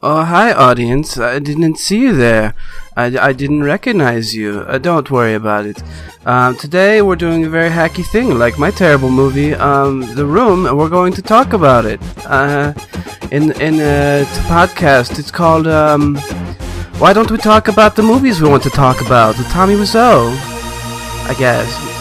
Oh, hi, audience. I didn't see you there. I didn't recognize you. Don't worry about it. Today, we're doing a very hacky thing, like my terrible movie, The Room, and we're going to talk about it. In a podcast, it's called, Why Don't We Talk About the Movies We Want to Talk About, with Tommy Wiseau, I guess.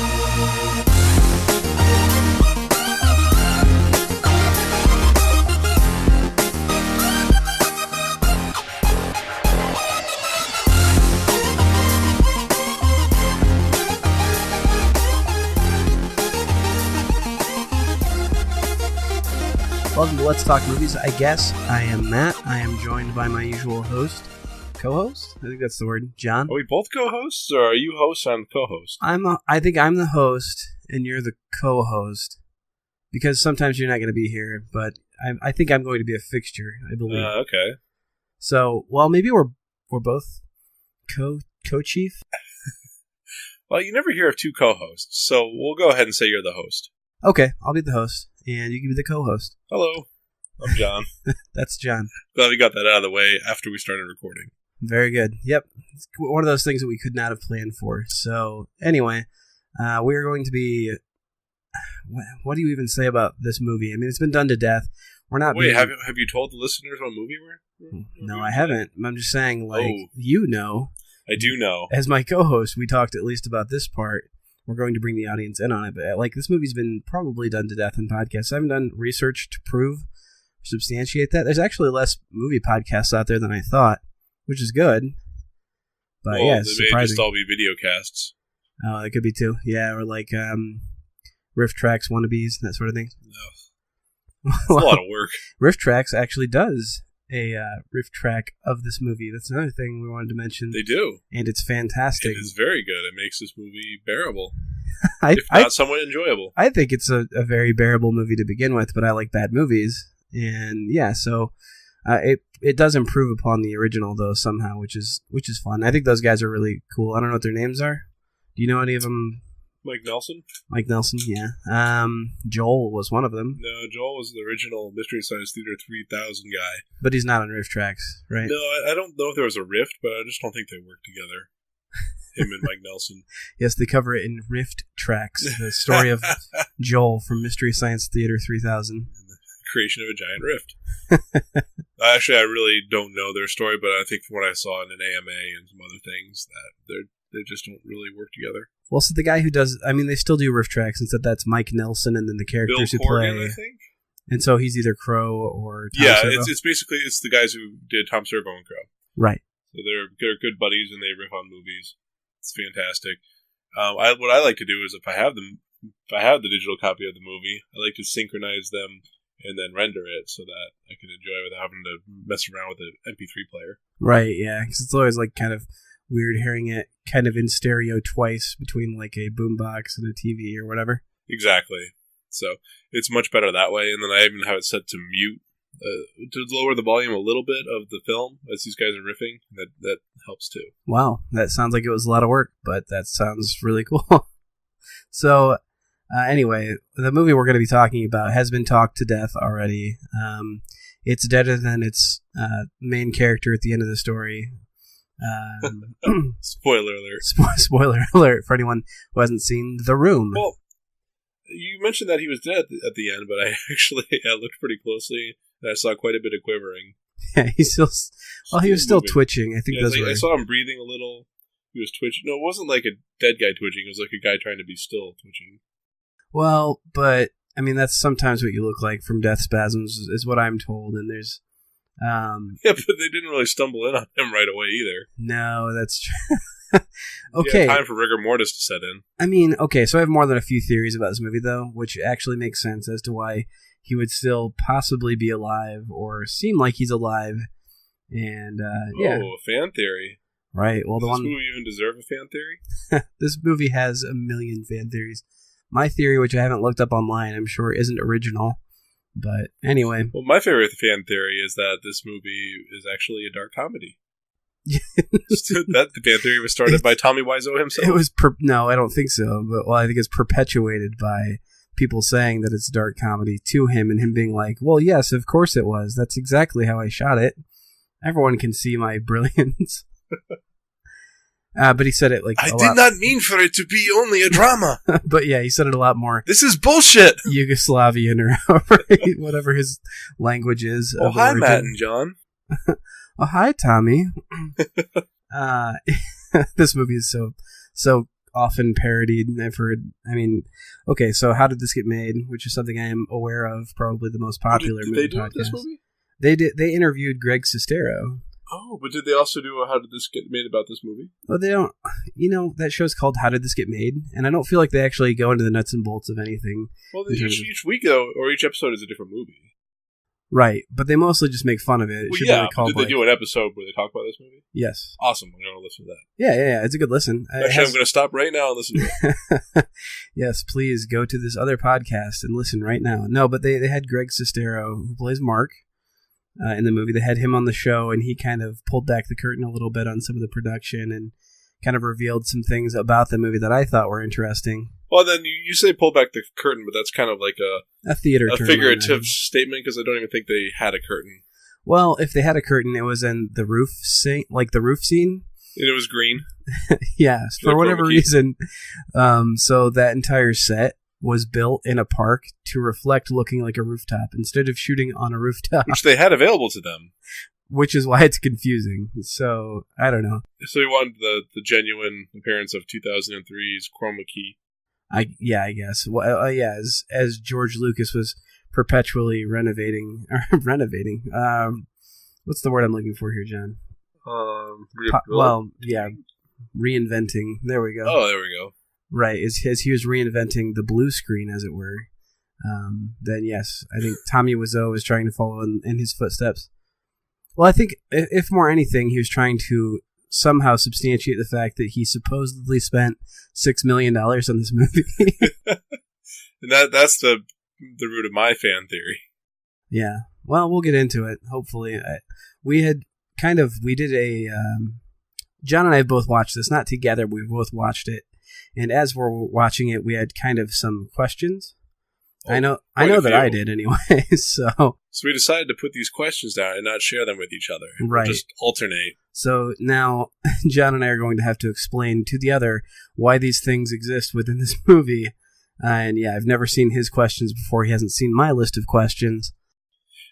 Welcome to Let's Talk Movies. I guess I am Matt. I am joined by my usual host, co-host. I think that's the word, John. Are we both co-hosts, or are you host and co-host? I think I'm the host, and you're the co-host, because sometimes you're not going to be here. But I think I'm going to be a fixture. I believe. Okay. So, well, maybe we're both co-chief. Well, you never hear of two co-hosts, so we'll go ahead and say you're the host. Okay, I'll be the host, and you can be the co-host. Hello, I'm John. That's John. Glad we got that out of the way after we started recording. Very good. Yep. It's one of those things that we could not have planned for. So, anyway, we are going to be... What do you even say about this movie? I mean, it's been done to death. We're not... Wait, have you told the listeners what movie we're... No, I haven't. I'm just saying, you know. I do know. As my co-host, we talked at least about this part. We're going to bring the audience in on it. But, this movie's been probably done to death in podcasts. I haven't done research to substantiate that. There's actually less movie podcasts out there than I thought, which is good. But, yeah, it's they surprising. may just all be video casts. Oh, it could be too. Yeah, or Riff Tracks wannabes, that sort of thing. No. It's a lot of work. Riff Tracks actually does a riff track of this movie. That's another thing we wanted to mention. They do. And it's fantastic. It is very good. It makes this movie bearable. If not somewhat enjoyable. I think it's a very bearable movie to begin with, but I like bad movies. And yeah, so it does improve upon the original, though, somehow, which is fun. I think those guys are really cool. I don't know what their names are. Do you know any of them? Mike Nelson? Mike Nelson, yeah. Joel was one of them. No, Joel was the original Mystery Science Theater 3000 guy. But he's not on Riff Tracks, right? No, I don't know if there was a rift, but I just don't think they worked together. Him and Mike Nelson. Yes, they cover it in Rift Tracks, the story of Joel from Mystery Science Theater 3000. And the creation of a giant rift. Actually, I really don't know their story, but I think from what I saw in an AMA and some other things, that they just don't really work together. Well, so the guy who does, they still do Riff Tracks, and so that's Mike Nelson, and then the characters Bill who Corgan, play. I think? And so he's either Crow or Tom Servo? Servo? It's basically the guys who did Tom Servo and Crow. Right. So they're good buddies, and they riff on movies. It's fantastic. What I like to do is if I have the digital copy of the movie, I like to synchronize them and then render it so that I can enjoy it without having to mess around with an MP3 player. Right, yeah, because it's always kind of weird hearing it kind of in stereo twice between a boombox and a TV or whatever. Exactly. So it's much better that way, and then I even have it set to mute to lower the volume a little bit of the film as these guys are riffing. That helps too. Wow, that sounds like it was a lot of work, but that sounds really cool. So, anyway, the movie we're going to be talking about has been talked to death already. It's deader than its main character at the end of the story. Spoiler alert. Spoiler alert for anyone who hasn't seen The Room. Well, you mentioned that he was dead at the end, but I actually looked pretty closely and I saw quite a bit of quivering. Yeah, he was still twitching. I think that's right. I saw him breathing a little. He was twitching. No, it wasn't like a dead guy twitching. It was like a guy trying to be still twitching. Well, but that's sometimes what you look like from death spasms, is what I'm told. And there's yeah, but they didn't really stumble in on him right away either. No, that's true. Okay. Time for rigor mortis to set in. Okay, so I have more than a few theories about this movie, though, which actually makes sense as to why he would still possibly be alive or seem like he's alive. And, yeah. Oh, a fan theory. Right. Well, Does this movie even deserve a fan theory? This movie has a million fan theories. My theory, which I haven't looked up online, I'm sure isn't original. But anyway. Well, my favorite fan theory is that this movie is actually a dark comedy. That the fan theory was started by Tommy Wiseau himself. It was no, I don't think so. But I think it's perpetuated by people saying that it's dark comedy to him, and him being like, "Well, yes, of course it was. That's exactly how I shot it." Everyone can see my brilliance. But he said it like I did not mean for it to be only a drama. But yeah, he said it a lot more. This is bullshit. Yugoslavian or whatever his language is. Oh, hi, Matt and John. Oh, hi, Tommy. This movie is so often parodied, and I've heard. I mean, okay, so How Did This Get Made? Which is something I am aware of, probably the most popular movie did they do podcast. This movie? They did. They interviewed Greg Sestero. Oh, but did they also do a How Did This Get Made about this movie? Well, they don't. You know, that show's called How Did This Get Made? And I don't feel like they actually go into the nuts and bolts of anything. Well, each week, though, or each episode is a different movie. Right, but they mostly just make fun of it. Well, yeah, did they do an episode where they talk about this movie? Yes. Awesome, I'm going to listen to that. Yeah, it's a good listen. Actually, I'm going to stop right now and listen to it. Yes, please go to this other podcast and listen right now. No, but they had Greg Sestero, who plays Mark, in the movie. They had him on the show, and he kind of pulled back the curtain a little bit on some of the production and kind of revealed some things about the movie that I thought were interesting. Well, then you say pull back the curtain, but that's kind of like a theater term, figurative statement, because I don't even think they had a curtain. Well, if they had a curtain, it was in the roof scene, like the roof scene. And it was green. Yes, for whatever reason. So that entire set was built in a park to reflect looking like a rooftop instead of shooting on a rooftop. Which they had available to them. Which is why it's confusing. So, I don't know. So you wanted the genuine appearance of 2003's chroma key. I guess. Well, yeah, as George Lucas was perpetually renovating. What's the word I'm looking for here, John? Reinventing. There we go. Oh, there we go. Right, as he was reinventing the blue screen, as it were. Then yes, I think Tommy Wiseau was trying to follow in his footsteps. Well, I think if more anything, he was trying to somehow substantiate the fact that he supposedly spent $6 million on this movie. And that's the root of my fan theory. Yeah. Well, we'll get into it, hopefully. We did a... John and I both watched this, not together, but we both watched it. And as we're watching it, we had kind of some questions. I know that I did anyway. So we decided to put these questions down and not share them with each other. Right. Just alternate. So now John and I are going to have to explain to the other why these things exist within this movie. And yeah, I've never seen his questions before. He hasn't seen my list of questions.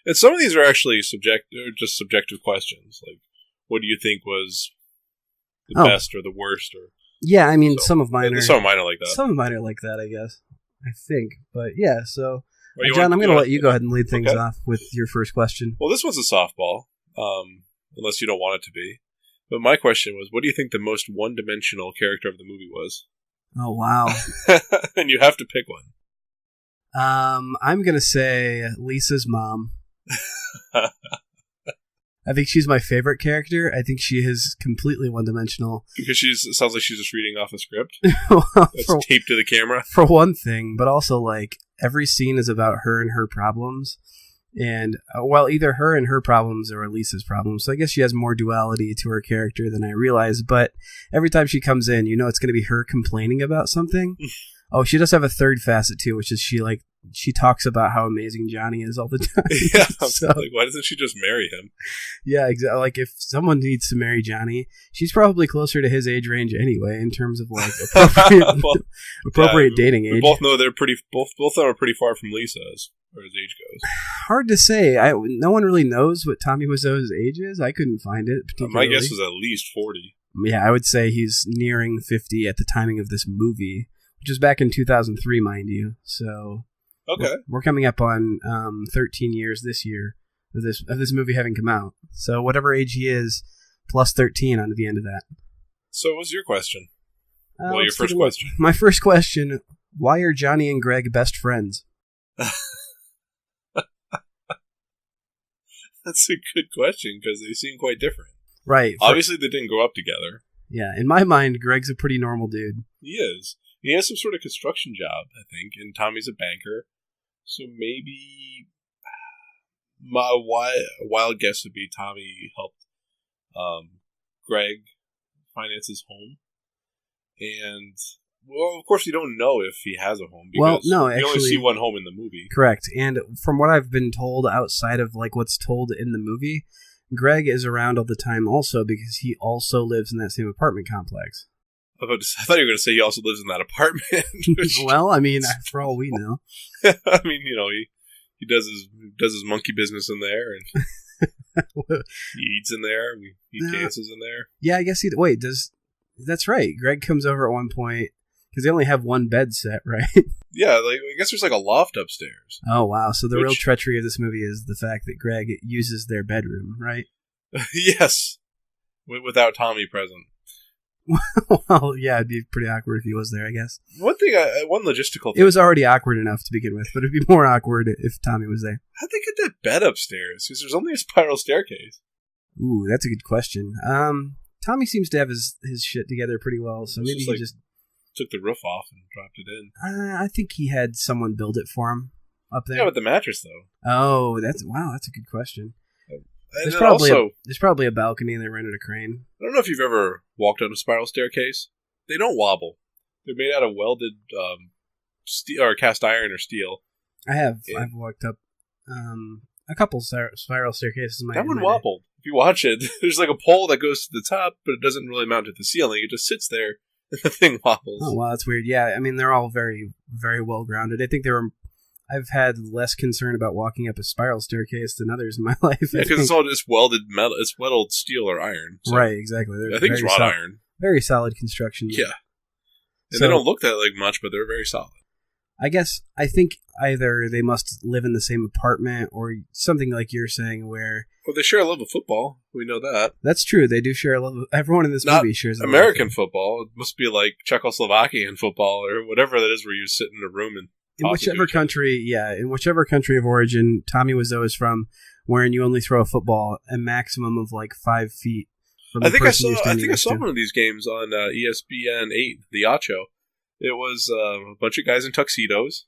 And some of these are actually subjective questions. Like, what do you think was the best or the worst? Or yeah, I mean, some of mine are like that. Some of mine are like that, I guess. I think. But yeah, so John, I'm going to let you go ahead and lead things off with your first question. Well, this one's a softball, unless you don't want it to be. But my question was, what do you think the most one-dimensional character of the movie was? Oh, wow. And you have to pick one. I'm going to say Lisa's mom. I think she's my favorite character. I think she is completely one-dimensional. Because it sounds like she's just reading off a script. Well, that's taped to the camera. For one thing, but also, like, every scene is about her and her problems. And, either her and her problems or Lisa's problems. So I guess she has more duality to her character than I realized. But every time she comes in, it's going to be her complaining about something. Oh, she does have a third facet, too, which is she talks about how amazing Johnny is all the time. Yeah, so, like, why doesn't she just marry him? Yeah, exactly. Like, if someone needs to marry Johnny, she's probably closer to his age range anyway, in terms of, like, appropriate dating age. We both know they're both of them are pretty far from Lisa as far as age goes. Hard to say. No one really knows what Tommy Wiseau's age is. I couldn't find it particularly. My guess was at least 40. Yeah, I would say he's nearing 50 at the timing of this movie, which is back in 2003, mind you. So... Okay. We're coming up on 13 years this year of this movie having come out. So whatever age he is, plus 13 onto the end of that. So what's your question? Your first question. My first question, why are Johnny and Greg best friends? That's a good question, because they seem quite different. Right. Obviously, they didn't grow up together. Yeah, in my mind, Greg's a pretty normal dude. He is. He has some sort of construction job, I think, and Tommy's a banker. So maybe my wild guess would be Tommy helped Greg finance his home. And, well, of course, you don't know if he has a home, because you only see one home in the movie. Correct. And from what I've been told outside of like what's told in the movie, Greg is around all the time also because he also lives in that same apartment complex. I thought you were going to say he also lives in that apartment. Well, I mean, for all we know. I mean, he does his monkey business in there, and he eats in there. He dances in there. Yeah, I guess that's right. Greg comes over at one point because they only have one bed set, right? Yeah, I guess there's a loft upstairs. Oh wow! So the real treachery of this movie is the fact that Greg uses their bedroom, right? Yes, without Tommy present. Well, yeah, it'd be pretty awkward if he was there, I guess. One logistical thing. It was already awkward enough to begin with, but it'd be more awkward if Tommy was there. How'd they get that bed upstairs? Because there's only a spiral staircase. Ooh, that's a good question. Tommy seems to have his shit together pretty well, so maybe he just took the roof off and dropped it in. I think he had someone build it for him up there. Yeah, with the mattress, though. Oh, that's a good question. And there's probably a balcony and they rented a crane. I don't know if you've ever walked on a spiral staircase. They don't wobble. They're made out of welded steel or cast iron or steel. I have. I've walked up a couple spiral staircases in my That one wobbled. If you watch it, there's a pole that goes to the top, but it doesn't really mount to the ceiling. It just sits there and the thing wobbles. Oh, wow, that's weird. Yeah, I mean, they're all very, very well grounded. I think I've had less concern about walking up a spiral staircase than others in my life. Yeah, because it's all just welded metal. It's welded steel or iron. So right, exactly. I think it's wrought iron. Very solid construction. Yeah. And they don't look that much, but they're very solid. I think either they must live in the same apartment or something like you're saying where... Well, they share a love of football. We know that. That's true. They do share a love of... Everyone in this movie shares a love American football. It must be like Czechoslovakian football or whatever that is where you sit in a room and in whichever country of origin Tommy Wiseau is from, wherein you only throw a football a maximum of 5 feet from the person you're standing next to. I saw one of these games on ESPN 8, the Ocho. It was a bunch of guys in tuxedos.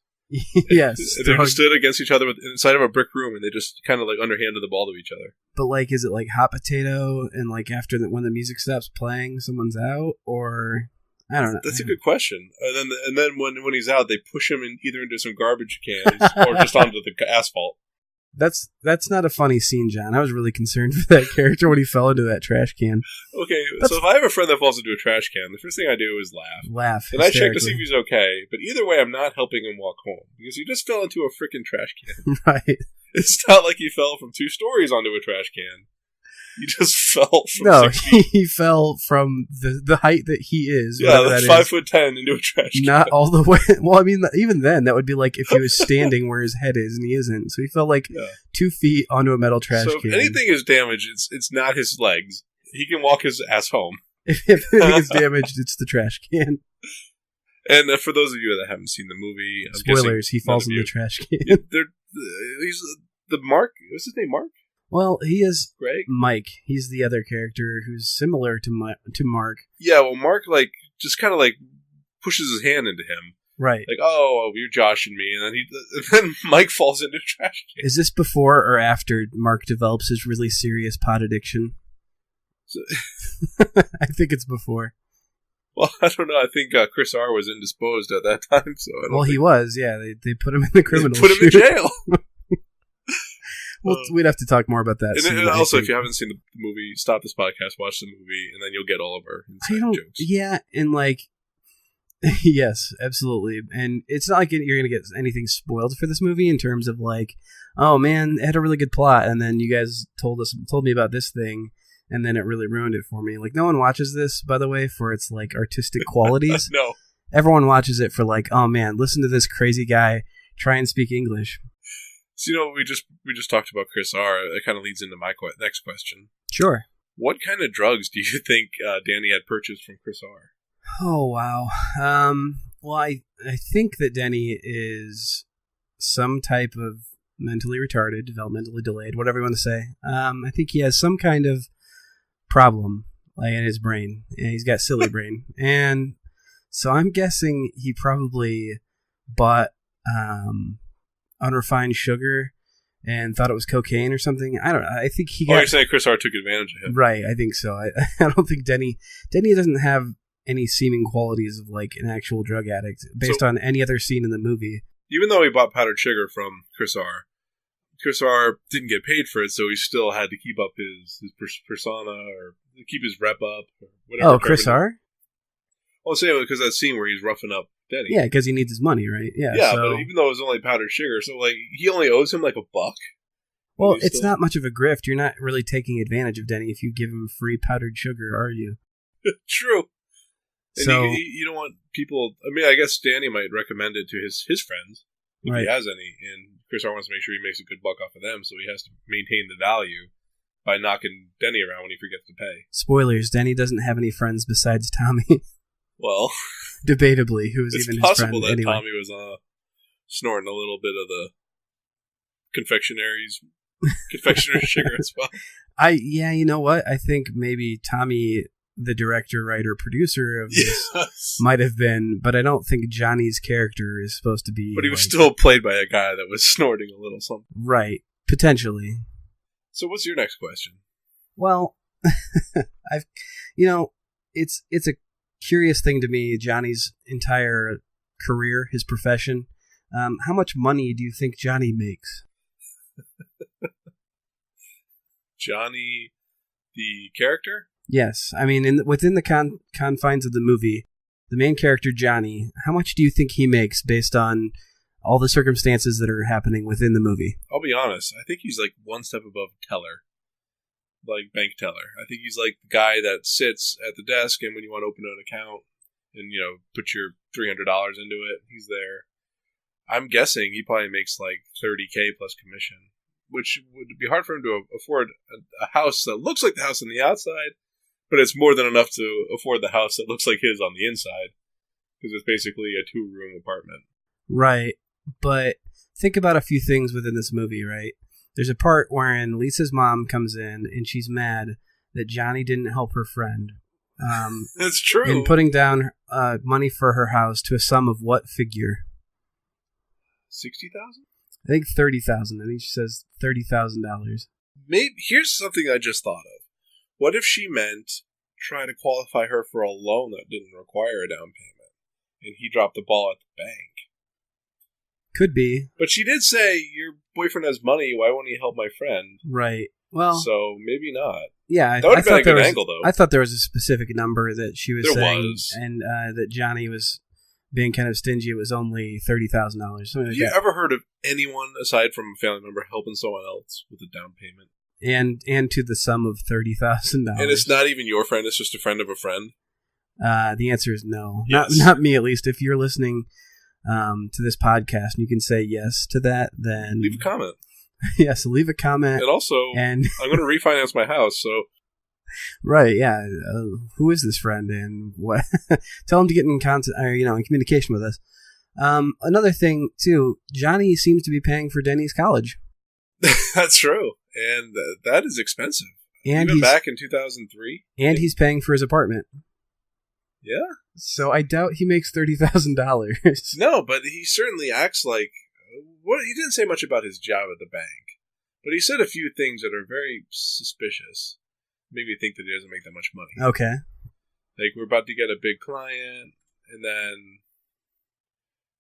Yes. They just stood against each other inside of a brick room, and they just kind of underhanded the ball to each other. But is it hot potato, and after when the music stops playing, someone's out, or... I don't know. That's a good question. And then when he's out, they push him either into some garbage cans or just onto the asphalt. That's not a funny scene, John. I was really concerned for that character when he fell into that trash can. Okay, so if I have a friend that falls into a trash can, the first thing I do is laugh. And I check to see if he's okay. But either way, I'm not helping him walk home because he just fell into a freaking trash can. Right. It's not like he fell from 2 stories onto a trash can. He just fell from No, 6 feet. He fell from the height that he is. Yeah, that's 5'10" into a trash can. Not all the way. Well, I mean, even then, that would be like if he was standing where his head is, and he isn't. So he fell 2 feet onto a metal trash can. So if anything is damaged, it's not his legs. He can walk his ass home. If anything is damaged, it's the trash can. And for those of you that haven't seen the movie, spoilers, he falls in the trash can. He's the Mark. What's his name? Mark? Well, he is Greg? Mike. He's the other character who's similar to Mark. Yeah, well, Mark just kind of pushes his hand into him. Right. Oh, you're joshing me, and then Mike falls into a trash can. Is this before or after Mark develops his really serious pot addiction? I think it's before. Well, I don't know. I think Chris R. was indisposed at that time, so I don't he was. Yeah, they put him in the criminal. Put him in jail. Well, we'd have to talk more about that. And also, if you haven't seen the movie, stop this podcast, watch the movie, and then you'll get all of our inside jokes. Yeah, and yes, absolutely. And it's not like you're going to get anything spoiled for this movie in terms of oh man, it had a really good plot, and then you guys told me about this thing, and then it really ruined it for me. No one watches this, by the way, for its artistic qualities. No. Everyone watches it for oh man, listen to this crazy guy try and speak English. So, we just talked about Chris R. That kind of leads into my next question. Sure. What kind of drugs do you think Danny had purchased from Chris R.? Oh, wow. Well, I think that Denny is some type of mentally retarded, developmentally delayed, whatever you want to say. I think he has some kind of problem in his brain. And he's got silly brain. And so I'm guessing he probably bought unrefined sugar and thought it was cocaine or something. I don't know. I think he got... you're saying Chris R. took advantage of him. Right, I think so. I don't think Denny doesn't have any seeming qualities of an actual drug addict based on any other scene in the movie. Even though he bought powdered sugar from Chris R., Chris R didn't get paid for it, so he still had to keep up his persona or keep his rep up. Or whatever. Oh, Chris R? I'll say because that scene where he's roughing up Denny. Yeah, because he needs his money, right? Yeah, so. But even though it was only powdered sugar, so like he only owes him like $1. Well, it's not much of a grift. You're not really taking advantage of Denny if you give him free powdered sugar, are you? True. And so you don't want people. I mean, I guess Danny might recommend it to his friends if he has any, and Chris R wants to make sure he makes a good buck off of them, so he has to maintain the value by knocking Denny around when he forgets to pay. Spoilers: Denny doesn't have any friends besides Tommy. Well, debatably, who was even his friend? It's possible that anyway. Tommy was snorting a little bit of the confectionery sugar as well. You know what? I think maybe Tommy, the director, writer, producer of this, might have been, but I don't think Johnny's character is supposed to be. But he was still played by a guy that was snorting a little something. Right, potentially. So, what's your next question? Well, it's a curious thing to me. Johnny's entire career, his profession. How much money do you think Johnny makes? Johnny, the character? Yes. I mean, within the confines of the movie, the main character, Johnny, how much do you think he makes based on all the circumstances that are happening within the movie? I'll be honest. I think he's like one step above teller. Like bank teller. I think he's like the guy that sits at the desk and when you want to open an account and, put your $300 into it, he's there. I'm guessing he probably makes like $30K plus commission, which would be hard for him to afford a house that looks like the house on the outside, but it's more than enough to afford the house that looks like his on the inside, because it's basically a 2-room apartment. Right, but think about a few things within this movie, right? There's a part wherein Lisa's mom comes in and she's mad that Johnny didn't help her friend. That's true. In putting down money for her house to a sum of what figure? 60,000? I think 30,000. I think she says $30,000. Maybe here's something I just thought of. What if she meant try to qualify her for a loan that didn't require a down payment, and he dropped the ball at the bank? Could be. But she did say, your boyfriend has money, why won't he help my friend? Right. Well, so maybe not. Yeah, that would have been a good angle, though. I thought there was a specific number that she was saying, and that Johnny was being kind of stingy. It was only $30,000. Have you ever heard of anyone aside from a family member helping someone else with a down payment? And to the sum of $30,000. And it's not even your friend; it's just a friend of a friend. The answer is no. Yes. Not me, at least. If you're listening to this podcast and you can say yes to that, then leave a comment. Yes, leave a comment. And also, I'm going to refinance my house, so. Right, yeah. Who is this friend, and what? Tell him to get in contact, or, in communication with us. Another thing too, Johnny seems to be paying for Denny's college. That's true, and that is expensive. And even back in 2003, and he's paying for his apartment. Yeah. So I doubt he makes $30,000. No, but he certainly acts like. He didn't say much about his job at the bank, but he said a few things that are very suspicious. Made me think that he doesn't make that much money. Okay. Like, we're about to get a big client, and then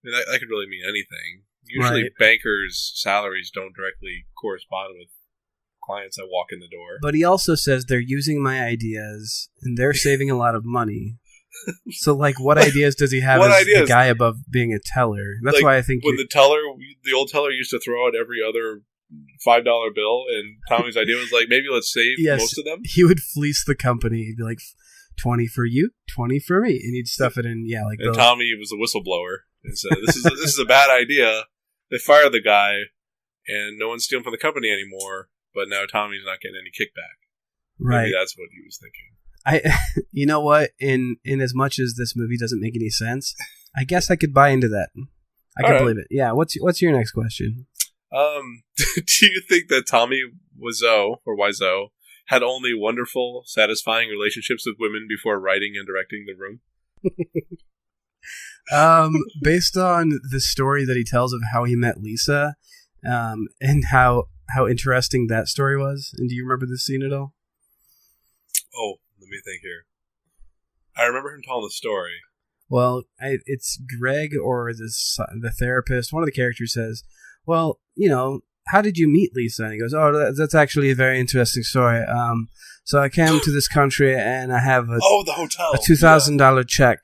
that could really mean anything. Usually bankers' salaries don't directly correspond with clients that walk in the door. But he also says they're using my ideas, and they're saving a lot of money. So, like, what ideas does he have as the guy above being a teller? That's why I think when the old teller used to throw out every other $5 bill, and Tommy's idea was like, maybe let's save most of them. He would fleece the company. He'd be like, 20 for you, 20 for me, and he'd stuff it in. Yeah, like. And Tommy was a whistleblower and said, "This is a bad idea." They fired the guy, and no one's stealing from the company anymore. But now Tommy's not getting any kickback. Right. Maybe that's what he was thinking. You know what? In as much as this movie doesn't make any sense, I guess I could buy into that. I can believe it. Yeah. What's your next question? Do you think that Tommy Wiseau had only wonderful, satisfying relationships with women before writing and directing The Room? Based on the story that he tells of how he met Lisa, and how interesting that story was. And do you remember this scene at all? Oh, let me think here. I remember him telling the story. Well, it's Greg or the therapist. One of the characters says, well, how did you meet Lisa? And he goes, oh, that's actually a very interesting story. So I came to this country and I have the hotel. a $2,000 check,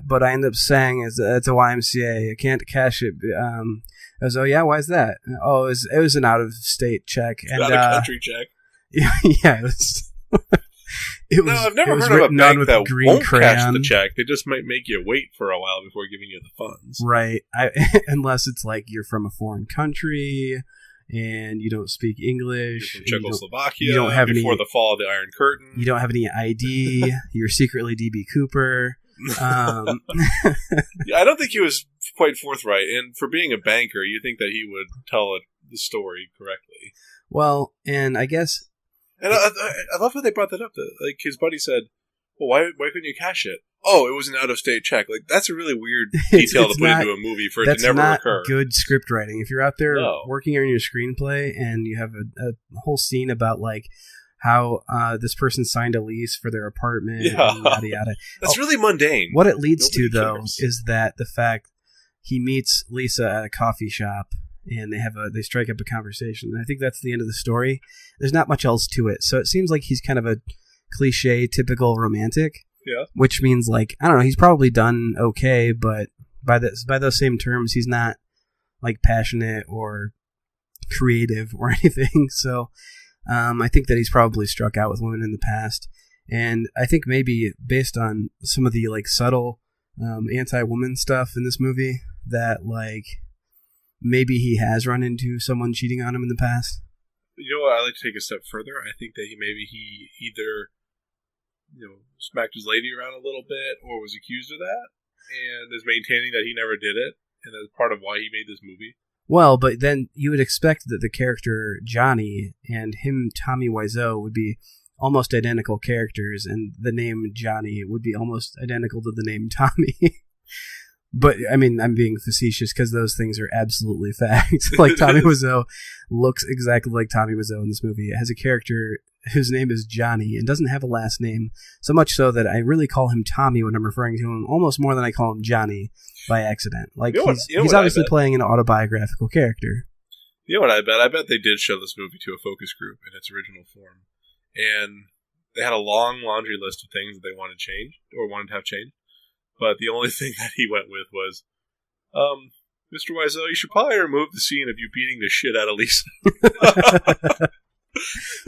but I ended up saying it's a YMCA. I can't cash it. I was, oh yeah, why is that? Oh, it was an out of state check. And, out of country check. Yeah, it was. No, I've never heard of a bank that won't cash the check. They just might make you wait for a while before giving you the funds. Right. Unless it's like you're from a foreign country and you don't speak English. You're from Czechoslovakia. You don't have before the fall of the Iron Curtain. You don't have any ID. You're secretly DB Cooper. Yeah, I don't think he was quite forthright. And for being a banker, you think that he would tell the story correctly. Well, and I guess... And I love how they brought that up. Like, his buddy said, well, why couldn't you cash it? Oh, it was an out-of-state check. Like, that's a really weird detail to put into a movie for it to never occur. That's not good script writing. If you're out there working on your screenplay and you have a whole scene about, like, how this person signed a lease for their apartment and yada yada. That's really mundane. What it leads to, though, is that the fact he meets Lisa at a coffee shop and they strike up a conversation. And I think that's the end of the story. There's not much else to it. So it seems like he's kind of a cliche, typical romantic. Yeah. Which means, like, I don't know, he's probably done okay, but by those same terms, he's not, like, passionate or creative or anything. So I think that he's probably struck out with women in the past. And I think maybe based on some of the, like, subtle anti-woman stuff in this movie, that, like, maybe he has run into someone cheating on him in the past. You know what? I like to take a step further. I think that he either, smacked his lady around a little bit or was accused of that and is maintaining that he never did it. And that's part of why he made this movie. Well, but then you would expect that the character Johnny and him, Tommy Wiseau, would be almost identical characters, and the name Johnny would be almost identical to the name Tommy. But, I mean, I'm being facetious because those things are absolutely facts. Like, Tommy Wiseau looks exactly like Tommy Wiseau in this movie. It has a character whose name is Johnny and doesn't have a last name, so much so that I really call him Tommy when I'm referring to him almost more than I call him Johnny by accident. Like, he's obviously playing an autobiographical character. You know what I bet? I bet they did show this movie to a focus group in its original form. And they had a long laundry list of things that they wanted to change, or wanted to have changed. But the only thing that he went with was, Mr. Wiseau, you should probably remove the scene of you beating the shit out of Lisa.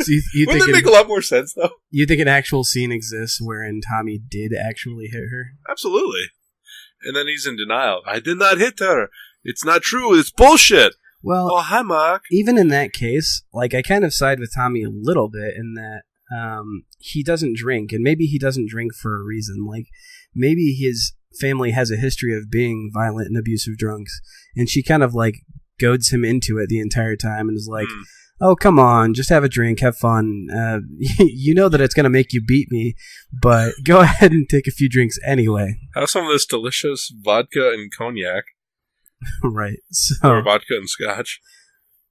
So wouldn't that make a lot more sense, though? You think an actual scene exists wherein Tommy did actually hit her? Absolutely. And then he's in denial. I did not hit her. It's not true. It's bullshit. Well, oh, hi, Mark. Even in that case, like, I kind of side with Tommy a little bit in that he doesn't drink, and maybe he doesn't drink for a reason. Like, maybe his family has a history of being violent and abusive drunks, and she kind of, like, goads him into it the entire time and is like, oh, come on, just have a drink, have fun. You know that it's going to make you beat me, but go ahead and take a few drinks anyway. Have some of this delicious vodka and cognac. Right. So, or vodka and scotch.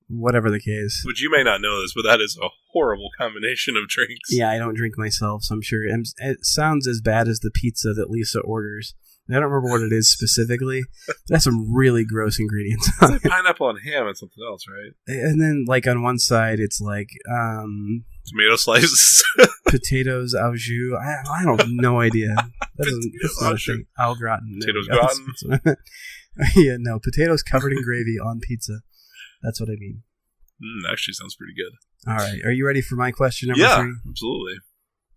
Whatever the case. Which you may not know this, but that is a horrible combination of drinks. Yeah, I don't drink myself, so I'm sure it sounds as bad as the pizza that Lisa orders. I don't remember what it is specifically. That's some really gross ingredients. It's like pineapple and ham and something else, right? And then, like, on one side, it's like tomato slices, potatoes au jus. I don't have no idea. That's not a thing. Au gratin. Potatoes gratin. Yeah, no, potatoes covered in gravy on pizza. That's what I mean. Actually sounds pretty good. All right. Are you ready for my question number 3? Yeah, absolutely.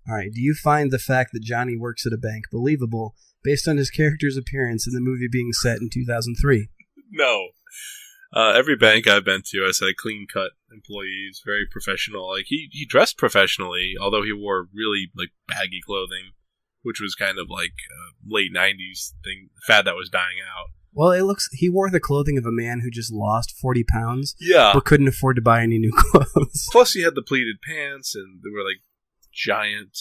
All right. Do you find the fact that Johnny works at a bank believable based on his character's appearance in the movie being set in 2003? No. Every bank I've been to has had clean-cut employees, very professional. Like, he dressed professionally, although he wore really, like, baggy clothing, which was kind of like late 90s fad that was dying out. Well, he wore the clothing of a man who just lost 40 pounds, yeah, but couldn't afford to buy any new clothes. Plus, he had the pleated pants, and they were, like, giant.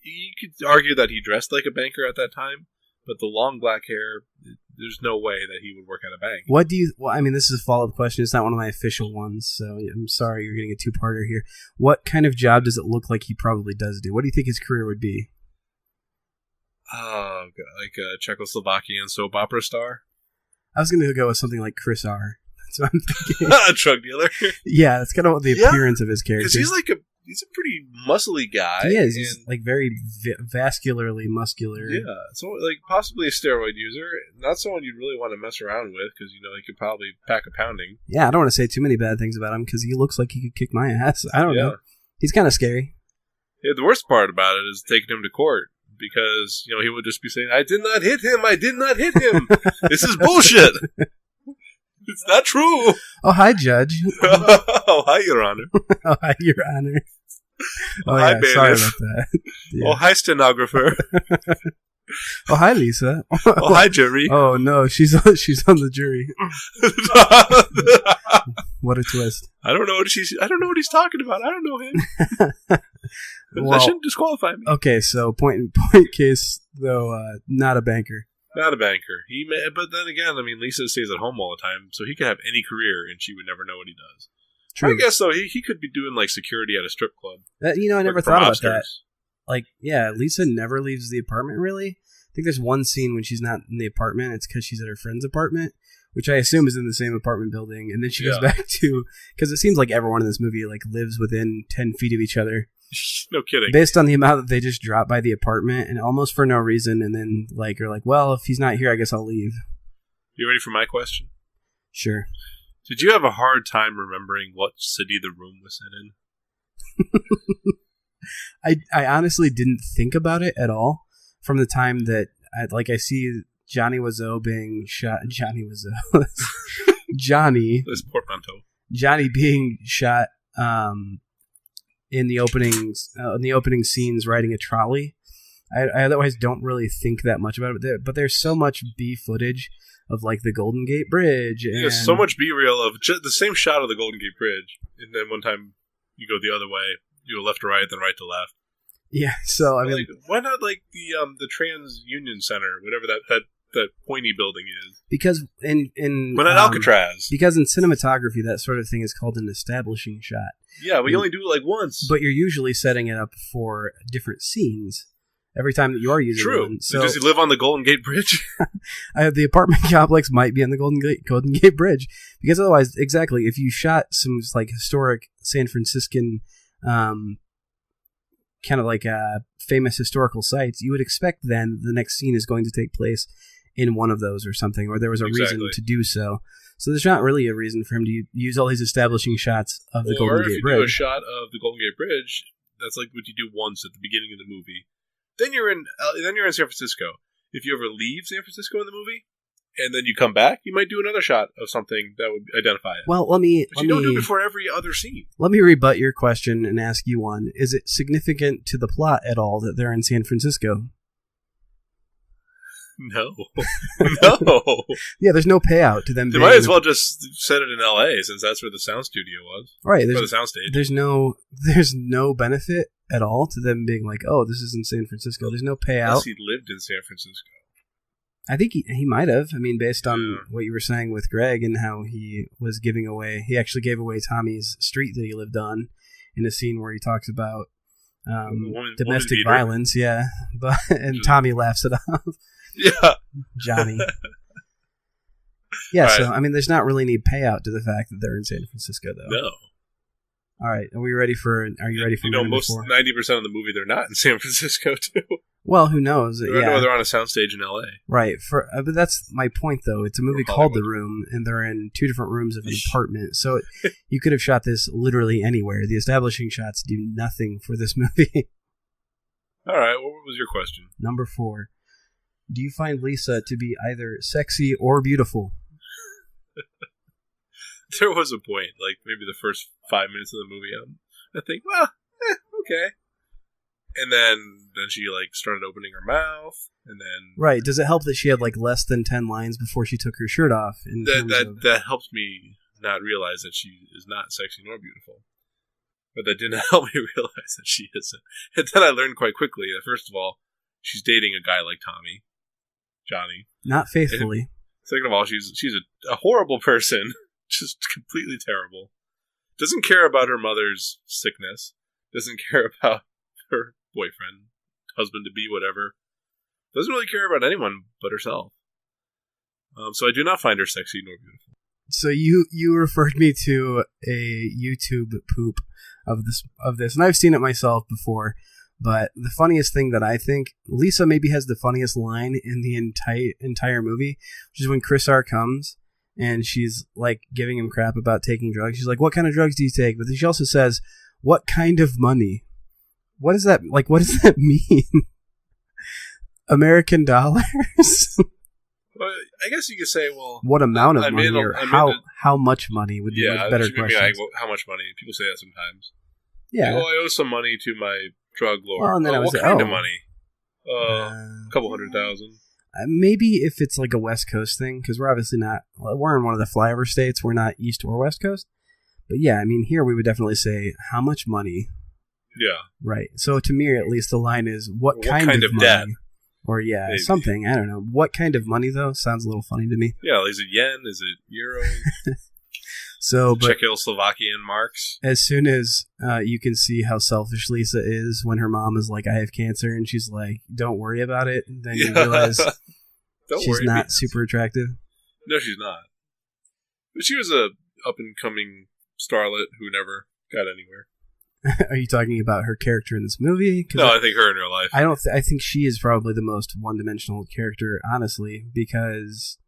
You could argue that he dressed like a banker at that time, but the long black hair, there's no way that he would work at a bank. Well, I mean, this is a follow-up question. It's not one of my official ones, so I'm sorry you're getting a two-parter here. What kind of job does it look like he probably does do? What do you think his career would be? Oh, like a Czechoslovakian soap opera star? I was going to go with something like Chris R. That's what I'm thinking. A drug dealer. Yeah, that's kind of the appearance of his character. Because he's a pretty muscly guy. He is. He's like very vascularly muscular. Yeah, so like possibly a steroid user, not someone you'd really want to mess around with because he could probably pack a pounding. Yeah, I don't want to say too many bad things about him because he looks like he could kick my ass. I don't know. He's kind of scary. Yeah, the worst part about it is taking him to court because he would just be saying, "I did not hit him. I did not hit him. This is bullshit. It's not true." Oh, hi, Judge. Oh, hi, Your Honor. Oh, hi, Your Honor. Oh, hi, yeah, bailiff. sorry about that. Yeah. Oh, hi, stenographer. Oh, hi, Lisa. Oh, hi, jury. Oh, no, she's on the jury. What a twist. I don't know what he's talking about. I don't know him. That shouldn't disqualify me. Okay, so point case, though, not a banker. Not a banker. But then again, Lisa stays at home all the time, so he could have any career, and she would never know what he does. True. I guess though he could be doing like security at a strip club. I never thought about that. Like, yeah, Lisa never leaves the apartment. Really, I think there's one scene when she's not in the apartment. It's because she's at her friend's apartment, which I assume is in the same apartment building, and then she goes back to because it seems like everyone in this movie like lives within 10 feet of each other. No kidding. Based on the amount that they just drop by the apartment and almost for no reason, and then are like, well, if he's not here, I guess I'll leave. You ready for my question? Sure. Did you have a hard time remembering what city the room was set in? I honestly didn't think about it at all from the time that I see Johnny Wiseau being shot. Johnny Wiseau. Johnny. This portmanteau. Johnny being shot in the opening scenes riding a trolley. I otherwise don't really think that much about it, but there's so much B footage of like the Golden Gate Bridge. And there's so much B-reel of the same shot of the Golden Gate Bridge, and then one time you go the other way, you go left to right, then right to left. Yeah, so why not like the TransUnion Center, whatever that pointy building is? Because in but at Alcatraz, because in cinematography that sort of thing is called an establishing shot. Yeah, we only do it like once, but you're usually setting it up for different scenes every time that you are using True. one. So does he live on the Golden Gate Bridge? The apartment complex might be on the Golden Gate Bridge because otherwise, exactly, if you shot some like historic San Franciscan, kind of like famous historical sites, you would expect then the next scene is going to take place in one of those or something, or there was a reason to do so. So there's not really a reason for him to use all these establishing shots of the Golden Gate Bridge. Or if you do a shot of the Golden Gate Bridge, that's like what you do once at the beginning of the movie. Then you're in San Francisco. If you ever leave San Francisco in the movie, and then you come back, you might do another shot of something that would identify it. Well, but you don't do it before every other scene. Let me rebut your question and ask you one. Is it significant to the plot at all that they're in San Francisco? No. No. Yeah, there's no payout to them. They might as well just set it in L.A. since that's where the sound studio was. Right. Or the soundstage. There's no benefit at all to them being like, oh, this is in San Francisco. There's no payout. Unless he lived in San Francisco. I think he might have. I mean, based on what you were saying with Greg and how he was giving away, he actually gave away Tommy's street that he lived on in a scene where he talks about domestic violence. Yeah, and Tommy laughs it off. Yeah, Johnny. Yeah, right. So I mean, there's not really any payout to the fact that they're in San Francisco, though. No. All right, are you ready for? 90% of the movie they're not in San Francisco too. Well, who knows? Yeah, they're on a soundstage in L.A. Right. But that's my point, though. It's a movie called The Room, and they're in two different rooms of an apartment. So you could have shot this literally anywhere. The establishing shots do nothing for this movie. All right. What was your question? Number 4. Do you find Lisa to be either sexy or beautiful? There was a point, like maybe the first 5 minutes of the movie, I think, well, okay. And then she like started opening her mouth, and then right. Does it help that she had like less than 10 lines before she took her shirt off? That helps me not realize that she is not sexy nor beautiful, but that didn't help me realize that she isn't. And then I learned quite quickly that first of all, she's dating a guy like Johnny, not faithfully. Second of all, she's a horrible person, just completely terrible. Doesn't care about her mother's sickness. Doesn't care about her boyfriend, husband to be, whatever. Doesn't really care about anyone but herself. So I do not find her sexy nor beautiful. So you referred me to a YouTube poop of this, and I've seen it myself before. But the funniest thing that I think, Lisa maybe has the funniest line in the entire movie, which is when Chris R comes and she's like giving him crap about taking drugs. She's like, "What kind of drugs do you take?" But then she also says, "What kind of money?" What is that? Like, what does that mean? American dollars? Well, I guess you could say, well, what amount of money, or how much money would be like better question. Like, how much money? People say that sometimes. Yeah. Like, I owe some money to my drug lord. Well, and then what kind of money? A couple $100,000. Maybe if it's like a West Coast thing, because we're obviously not. We're in one of the flyover states. We're not East or West Coast. But yeah, I mean, here we would definitely say, how much money? Yeah. Right. So to me, at least, the line is, what kind of money? Debt? Or maybe. Something. I don't know. What kind of money, though? Sounds a little funny to me. Yeah, is it yen? Is it euro? So, but Czechoslovakian marks. As soon as you can see how selfish Lisa is when her mom is like, "I have cancer," and she's like, "Don't worry about it," then you realize she's not super attractive. No, she's not. But she was a up and coming starlet who never got anywhere. Are you talking about her character in this movie? No, I think her in real life. I think she is probably the most one-dimensional character, honestly, because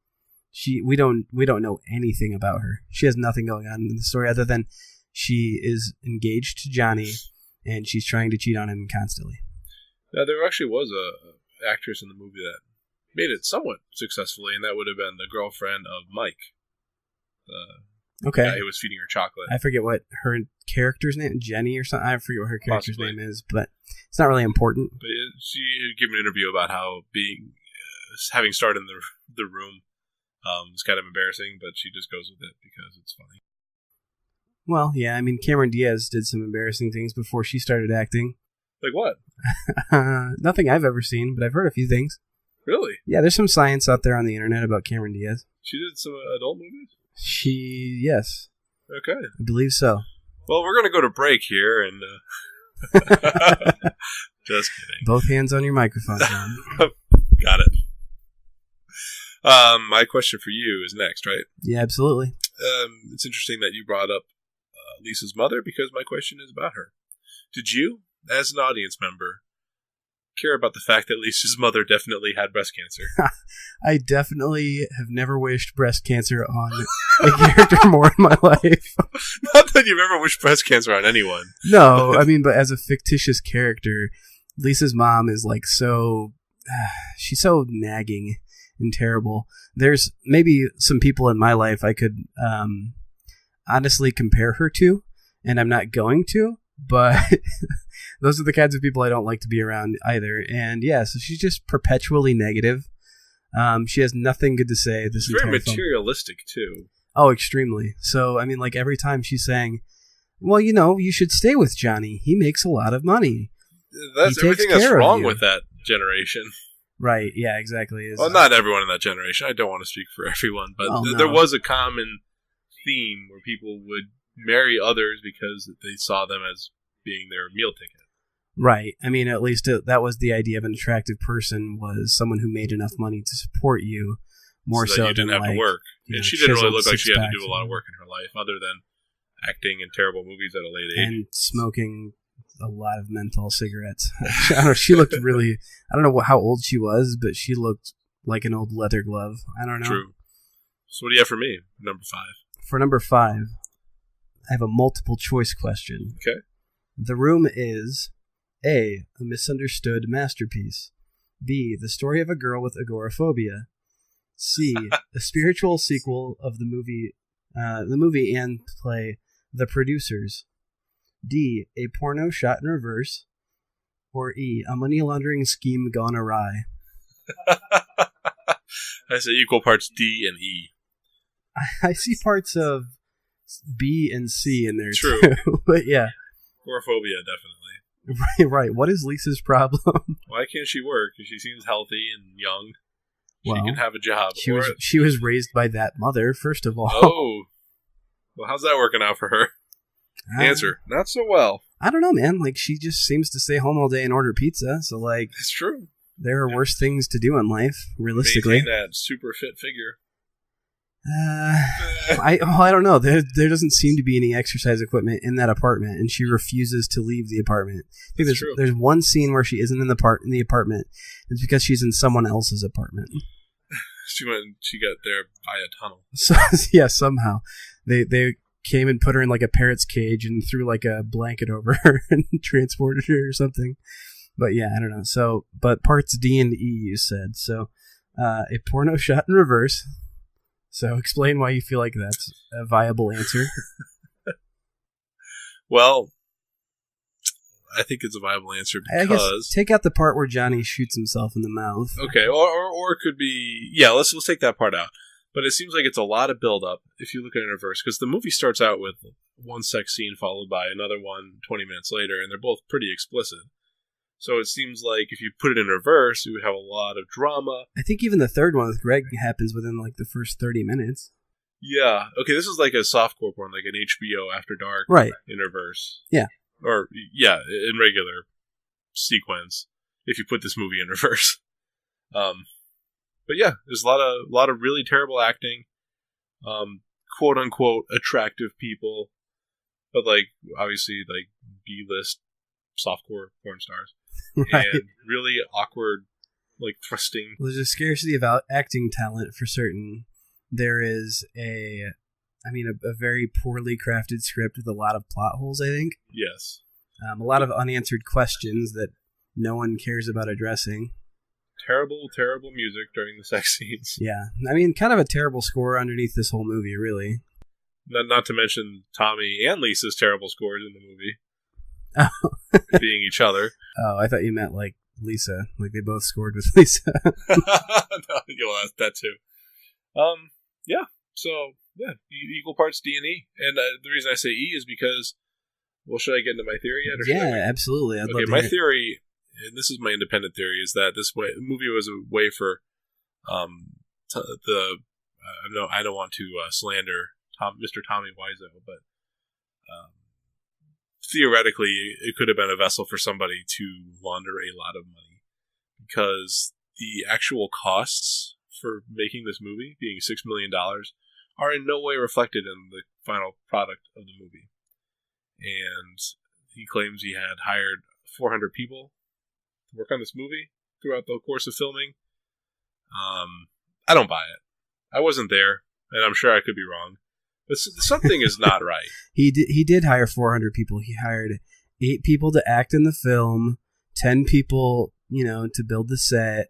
we don't know anything about her. She has nothing going on in the story other than she is engaged to Johnny and she's trying to cheat on him constantly. Now, there actually was a actress in the movie that made it somewhat successfully, and that would have been the girlfriend of Mike. Okay. Guy who was feeding her chocolate. I forget what her character's name, Jenny or something. I forget what her character's name is, but it's not really important. But she had given an interview about how having started in the room is kind of embarrassing, but she just goes with it because it's funny. Well, yeah, I mean, Cameron Diaz did some embarrassing things before she started acting. Like what? Nothing I've ever seen, but I've heard a few things. Really? Yeah, there's some science out there on the internet about Cameron Diaz. She did some adult movies? Yes. Okay. I believe so. Well, we're going to go to break here, and... Just kidding. Both hands on your microphone, John. Got it. My question for you is next, right? Yeah, absolutely. It's interesting that you brought up Lisa's mother, because my question is about her. Did you, as an audience member, care about the fact that Lisa's mother definitely had breast cancer? I definitely have never wished breast cancer on a character more in my life. Not that you've ever wished breast cancer on anyone. No, I mean, but as a fictitious character, Lisa's mom is like she's so nagging and terrible. There's maybe some people in my life I could honestly compare her to, and I'm not going to, but those are the kinds of people I don't like to be around either. And yeah, so she's just perpetually negative. She has nothing good to say this entire film. Very materialistic too. Oh, extremely. So, I mean, like every time she's saying, well, you should stay with Johnny. He makes a lot of money. That's everything that's wrong with that generation. Right, yeah, exactly. Well, not everyone in that generation. I don't want to speak for everyone, but there was a common theme where people would marry others because they saw them as being their meal ticket. Right. I mean, at least that was the idea of an attractive person, was someone who made enough money to support you, more so you didn't than have to work. And she didn't really look like she had to do a lot of work in her life, other than acting in terrible movies at a late age. And smoking a lot of menthol cigarettes. I don't know, she looked really... I don't know how old she was, but she looked like an old leather glove. I don't know. True. So what do you have for me? Number 5. For number 5, I have a multiple choice question. Okay. The Room is A, a misunderstood masterpiece. B, the story of a girl with agoraphobia. C, a spiritual sequel of the movie and play The Producers. D, a porno shot in reverse. Or E, a money laundering scheme gone awry. I say equal parts D and E. I see parts of B and C in there True. Too. But yeah. Agoraphobia, definitely. Right. What is Lisa's problem? Why can't she work? She seems healthy and young. She well, can have a job. She was raised by that mother, first of all. Oh. Well, how's that working out for her? Answer. Not so well. I don't know, man. Like, she just seems to stay home all day and order pizza. So, like... It's true. There are worse things to do in life, realistically. Maintain that super fit figure. I don't know. There doesn't seem to be any exercise equipment in that apartment, and she refuses to leave the apartment. I think there's one scene where she isn't in the apartment. It's because she's in someone else's apartment. She got there by a tunnel. So yeah, somehow they came and put her in like a parrot's cage and threw like a blanket over her and transported her or something. But yeah, I don't know. So, but parts D and E, you said. So, a porno shot in reverse. So explain why you feel like that's a viable answer. Well, I think it's a viable answer because... I guess take out the part where Johnny shoots himself in the mouth. Okay, or it could be... Yeah, let's take that part out. But it seems like it's a lot of build-up if you look at it in reverse, because the movie starts out with one sex scene followed by another one 20 minutes later, and they're both pretty explicit. So it seems like if you put it in reverse, you would have a lot of drama. I think even the third one with Greg happens within like the first 30 minutes. Yeah. Okay, this is like a softcore porn, like an HBO After Dark in reverse. Yeah. Or, yeah, in regular sequence, if you put this movie in reverse. But yeah, there's a lot of really terrible acting. Quote-unquote attractive people. But, like, obviously, like, B-list softcore porn stars. Right. And really awkward, like, thrusting. Well, there's a scarcity of acting talent for certain. There is a very poorly crafted script with a lot of plot holes, I think. Yes. A lot of unanswered questions that no one cares about addressing. Terrible, terrible music during the sex scenes. Yeah. I mean, kind of a terrible score underneath this whole movie, really. Not to mention Tommy and Lisa's terrible scores in the movie. Oh. Being each other. Oh, I thought you meant like Lisa. Like they both scored with Lisa. No, you'll ask that too. Yeah. So, yeah, equal parts D and E. And the reason I say E is because, well, should I get into my theory yet? Or yeah, absolutely. I'd love to my theory, and this is my independent theory, is that this movie was a way for I don't want to slander Mr. Tommy Wiseau, but theoretically, it could have been a vessel for somebody to launder a lot of money, because the actual costs for making this movie, being $6 million, are in no way reflected in the final product of the movie. And he claims he had hired 400 people to work on this movie throughout the course of filming. I don't buy it. I wasn't there, and I'm sure I could be wrong. But something is not right. He did hire 400 people. He hired 8 people to act in the film, 10 people, to build the set,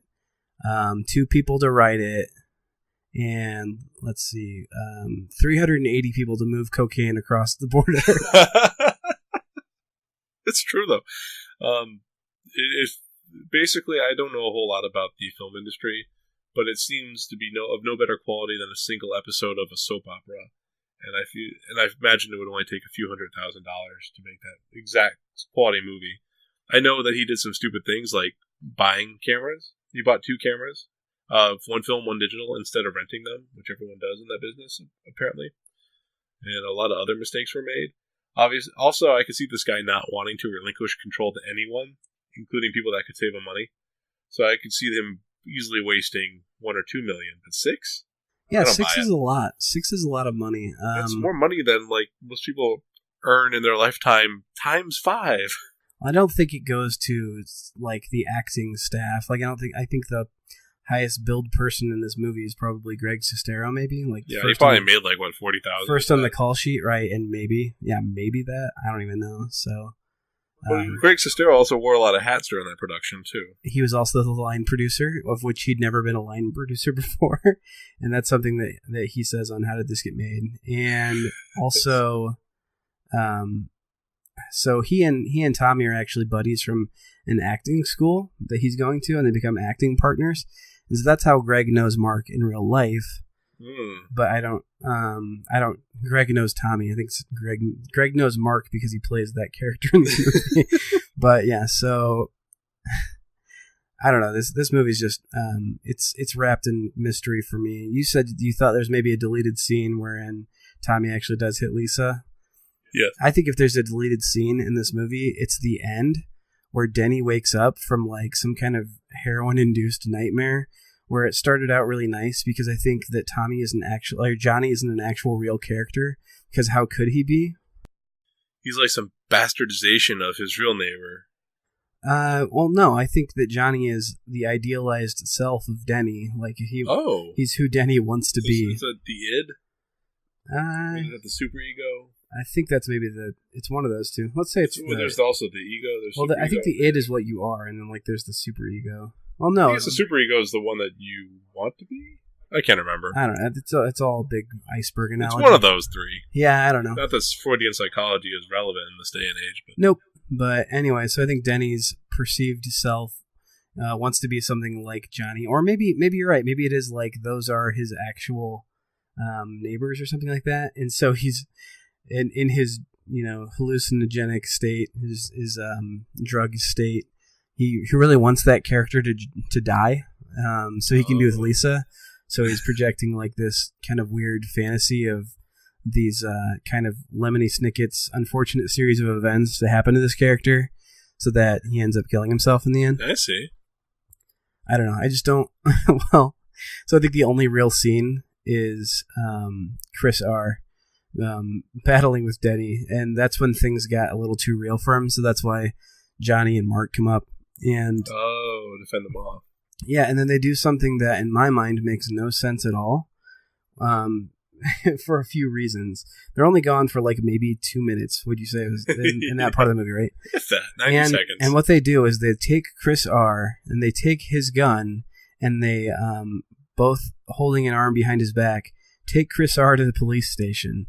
2 people to write it, and let's see, 380 people to move cocaine across the border. It's true, though. Basically, I don't know a whole lot about the film industry, but it seems to be of no better quality than a single episode of a soap opera. And I imagine it would only take a few $100,000 to make that exact quality movie. I know that he did some stupid things like buying cameras. He bought 2 cameras, one film, one digital, instead of renting them, which everyone does in that business, apparently. And a lot of other mistakes were made. Also, I could see this guy not wanting to relinquish control to anyone, including people that could save him money. So I could see him easily wasting $1 or $2 million, but 6? Yeah, 6 is a lot. 6 is a lot of money. That's more money than like most people earn in their lifetime times 5. I don't think it goes to like the acting staff. Like I think the highest billed person in this movie is probably Greg Sestero, maybe. Like yeah, he probably made like what, 40,000. First on the call sheet, right? And maybe that. I don't even know. So. Greg Sestero also wore a lot of hats during that production, too. He was also the line producer, of which he'd never been a line producer before. And that's something that he says on How Did This Get Made? And also, so he and Tommy are actually buddies from an acting school that he's going to, and they become acting partners. And so that's how Greg knows Mark in real life. But I don't. Greg knows Tommy. I think Greg knows Mark because he plays that character in this movie. But yeah, so I don't know. This movie's just it's wrapped in mystery for me. You said you thought there's maybe a deleted scene wherein Tommy actually does hit Lisa. Yeah. I think if there's a deleted scene in this movie, it's the end where Denny wakes up from like some kind of heroin-induced nightmare, where it started out really nice because I think that Johnny isn't an actual real character, because how could he be? He's like some bastardization of his real neighbor. Well, no, I think that Johnny is the idealized self of Denny. Like he's who Denny wants to be. Is that the id? Is that the super ego? I think that's maybe it's one of those two. Let's say there's also the ego. I think the id is what you are, and then like there's the super ego. Well, no, I guess the super ego is the one that you want to be. I can't remember. I don't know. It's all a big iceberg analogy. It's one of those three. Yeah, I don't know. Not that Freudian psychology is relevant in this day and age. But. Nope. But anyway, so I think Denny's perceived self wants to be something like Johnny, or maybe you're right. Maybe it is like those are his actual neighbors or something like that, and so he's in his hallucinogenic state, his drug state. He really wants that character to die, so he can be with Lisa. So he's projecting like this kind of weird fantasy of these kind of Lemony Snicket's unfortunate series of events to happen to this character, so that he ends up killing himself in the end. I see. I don't know. I just don't. Well, so I think the only real scene is Chris R. Battling with Denny, and that's when things got a little too real for him. So that's why Johnny and Mark come up and defend them off. Yeah, and then they do something that, in my mind, makes no sense at all. For a few reasons. They're only gone for like maybe 2 minutes, would you say, it was in that part of the movie, right? If that, 90 seconds. And what they do is they take Chris R. and they take his gun, and they, both holding an arm behind his back, take Chris R. to the police station.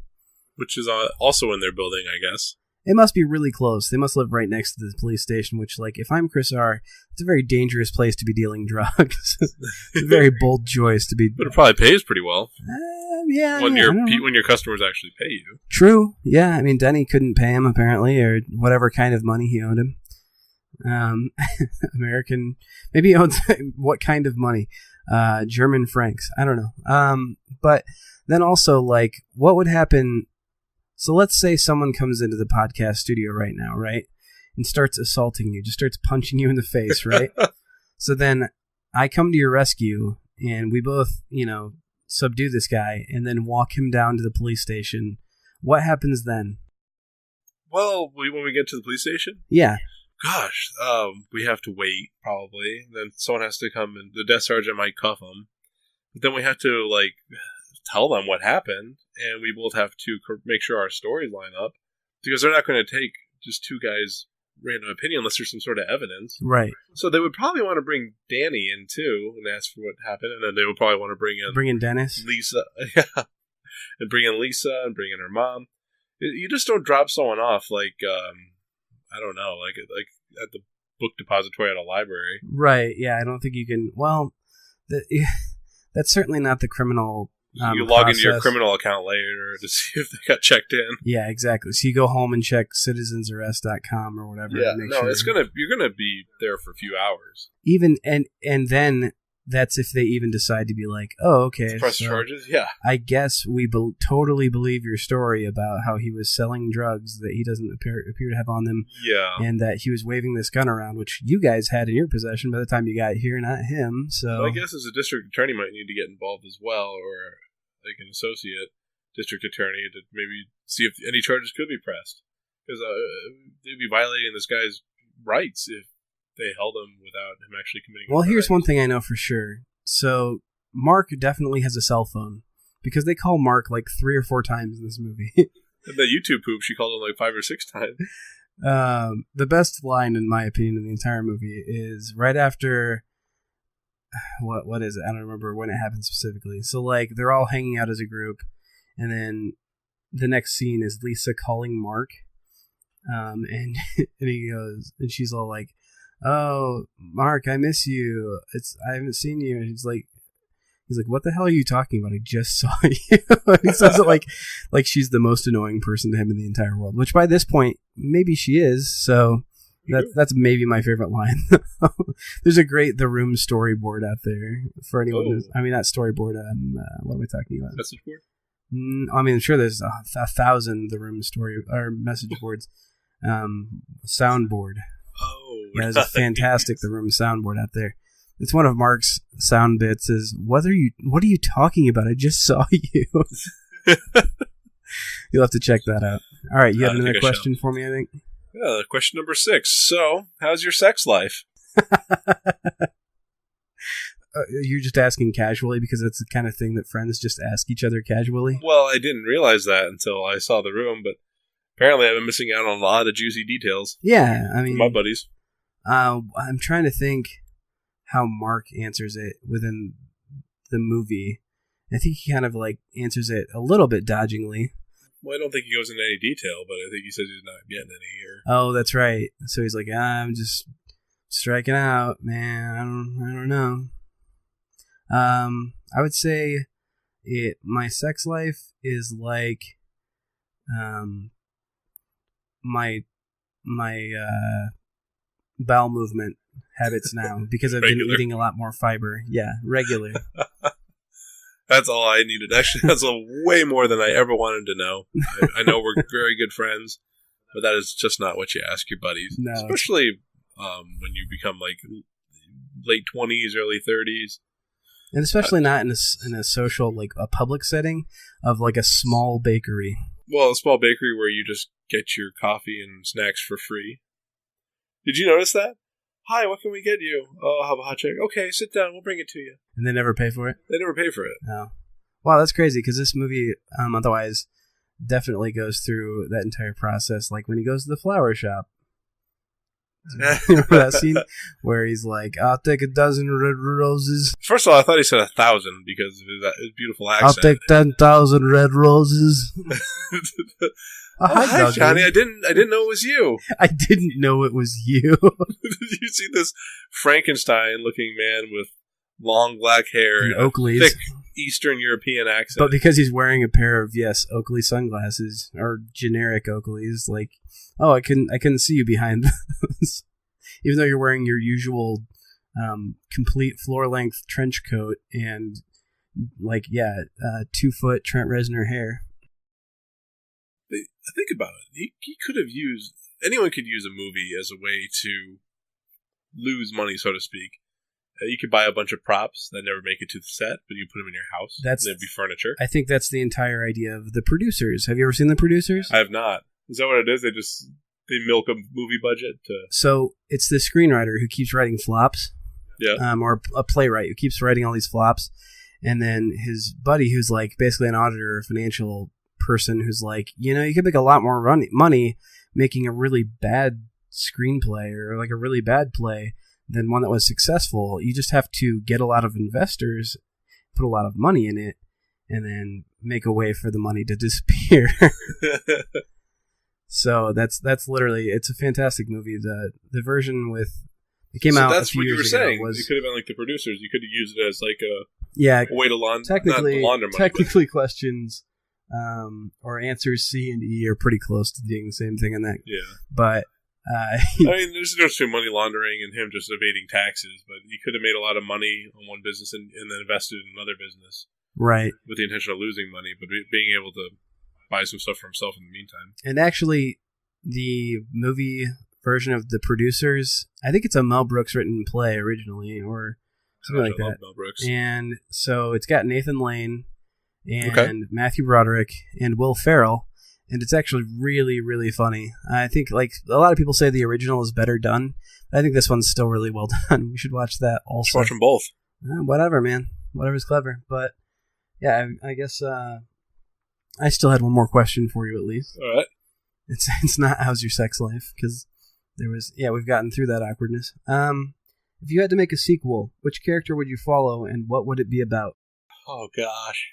Which is also in their building, I guess. It must be really close. They must live right next to the police station, which, like, if I'm Chris R., it's a very dangerous place to be dealing drugs. It's a very bold choice to be. But it probably pays pretty well. Yeah. When your customers actually pay you. True. Yeah. I mean, Denny couldn't pay him, apparently, or whatever kind of money he owed him. American. Maybe he owns what kind of money? German francs. I don't know. But then also, like, what would happen? So let's say someone comes into the podcast studio right now, right? And starts assaulting you, just starts punching you in the face, right? So then I come to your rescue, and we both, subdue this guy and then walk him down to the police station. What happens then? Well, when we get to the police station? Yeah. Gosh, we have to wait, probably. Then someone has to come, and the desk sergeant might cuff him. But then we have to, like, tell them what happened, and we both have to make sure our stories line up, because they're not going to take just two guys' random opinion unless there's some sort of evidence. Right. So they would probably want to bring Danny in, too, and ask for what happened, and then they would probably want to bring in Dennis? Lisa. Yeah. And bring in Lisa, and bring in her mom. You just don't drop someone off, like, I don't know, like at the book depository at a library. Right, yeah, I don't think you can, well, that's certainly not the criminal you log into your criminal account later to see if they got checked in. Yeah, exactly. So you go home and check citizensarrest.com or whatever. Yeah, you're gonna be there for a few hours. Even and then that's if they even decide to be like, oh, okay, press charges. Yeah, I guess we totally believe your story about how he was selling drugs that he doesn't appear to have on them. Yeah, and that he was waving this gun around, which you guys had in your possession by the time you got here, not him. So well, I guess as a district attorney might need to get involved as well, or like an associate district attorney to maybe see if any charges could be pressed, because they'd be violating this guy's rights if they held him without him actually committing. Well, here's one thing I know for sure. So Mark definitely has a cell phone, because they call Mark like 3 or 4 times in this movie. And the YouTube poop, she called him like 5 or 6 times. The best line, in my opinion, in the entire movie is right after. What is it? I don't remember when it happened specifically. So like they're all hanging out as a group, and then the next scene is Lisa calling Mark, and he goes, and she's all like, "Oh, Mark, I miss you. I haven't seen you." And he's like, "What the hell are you talking about? I just saw you." He says it like she's the most annoying person to him in the entire world, which by this point maybe she is. So. That's maybe my favorite line. There's a great The Room storyboard out there for anyone who's, I mean, not storyboard, what am I talking about? Message board? I mean, I'm sure there's 1,000 The Room story or message boards. Soundboard. Oh. Yeah, there's a fantastic The Room soundboard out there. It's one of Mark's sound bits. Is what are you talking about? I just saw you. You'll have to check that out. All right, you had another question for me, I think. Yeah, question number 6. So, how's your sex life? You're just asking casually because it's the kind of thing that friends just ask each other casually? Well, I didn't realize that until I saw the room, but apparently I've been missing out on a lot of juicy details. Yeah, I mean... my buddies. I'm trying to think how Mark answers it within the movie. I think he kind of like answers it a little bit dodgingly. Well, I don't think he goes into any detail, but I think he says he's not getting any here. Oh, that's right. So he's like, I'm just striking out, man. I don't know. I would say my sex life is like my bowel movement habits now because I've been eating a lot more fiber. Yeah, regular. That's all I needed. Actually, that's way more than I ever wanted to know. I know we're very good friends, but that is just not what you ask your buddies. No. Especially when you become like late 20s, early 30s. And especially not in a social, like a public setting of like a small bakery. Well, a small bakery where you just get your coffee and snacks for free. Did you notice that? Hi, what can we get you? Oh, I'll have a hot chocolate. Okay, sit down. We'll bring it to you. And they never pay for it? They never pay for it. Oh. Wow, that's crazy because this movie otherwise definitely goes through that entire process. Like when he goes to the flower shop. Remember that scene where he's like, I'll take a dozen red roses. First of all, I thought he said 1,000 because of his beautiful accent. I'll take 10,000 red roses. Hi, Johnny. I didn't know it was you. I didn't know it was you. Did you see this Frankenstein-looking man with long black hair and Oakley's, thick Eastern European accent? But because he's wearing a pair of Oakley sunglasses or generic Oakleys, like, oh, I couldn't see you behind those, even though you're wearing your usual complete floor-length trench coat and 2-foot Trent Reznor hair. Think about it. He could have used... Anyone could use a movie as a way to lose money, so to speak. You could buy a bunch of props that never make it to the set, but you put them in your house. They'd be furniture. I think that's the entire idea of The Producers. Have you ever seen The Producers? I have not. Is that what it is? They milk a movie budget to... So it's the screenwriter who keeps writing flops. Yeah. Or a playwright who keeps writing all these flops. And then his buddy, who's like basically an auditor or financial person, who's like, you could make a lot more money making a really bad screenplay or like a really bad play than one that was successful. You just have to get a lot of investors, put a lot of money in it, and then make a way for the money to disappear. So that's literally, it's a fantastic movie. The version with it came out a few years ago. That's what you were saying. You could have been like The Producers. You could have used it as like a way to launder money. Technically, questions or answers C and E are pretty close to being the same thing in that. Yeah, but. I mean, there's a difference between money laundering and him just evading taxes, but he could have made a lot of money on one business and then invested in another business. Right. With the intention of losing money, but being able to buy some stuff for himself in the meantime. And actually, the movie version of The Producers, I think it's a Mel Brooks written play originally, or something like that. Mel Brooks. And so it's got Nathan Lane and Matthew Broderick and Will Ferrell. And it's actually really, really funny. I think, like, a lot of people say the original is better done. I think this one's still really well done. We should watch that also. Watch them both. Whatever, man. Whatever's clever. But, yeah, I guess I still had one more question for you, at least. All right. It's not how's your sex life, because we've gotten through that awkwardness. If you had to make a sequel, which character would you follow, and what would it be about? Oh, gosh.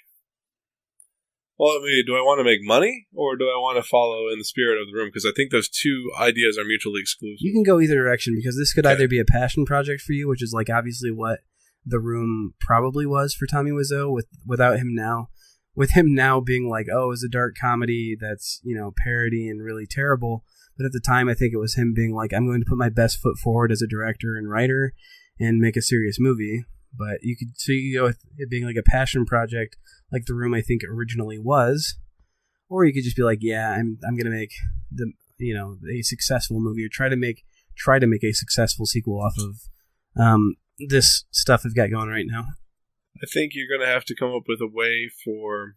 Well, I mean, do I want to make money, or do I want to follow in the spirit of the room? Because I think those two ideas are mutually exclusive. You can go either direction, because this could either be a passion project for you, which is like obviously what The Room probably was for Tommy Wiseau, without him now. With him now being like, oh, it's a dark comedy that's, parody and really terrible. But at the time, I think it was him being like, I'm going to put my best foot forward as a director and writer and make a serious movie. But you go with it being like a passion project, like The Room I think originally was, or you could just be like, yeah, I'm gonna make a successful movie, or try to make a successful sequel off of this stuff we've got going right now? I think you're going to have to come up with a way for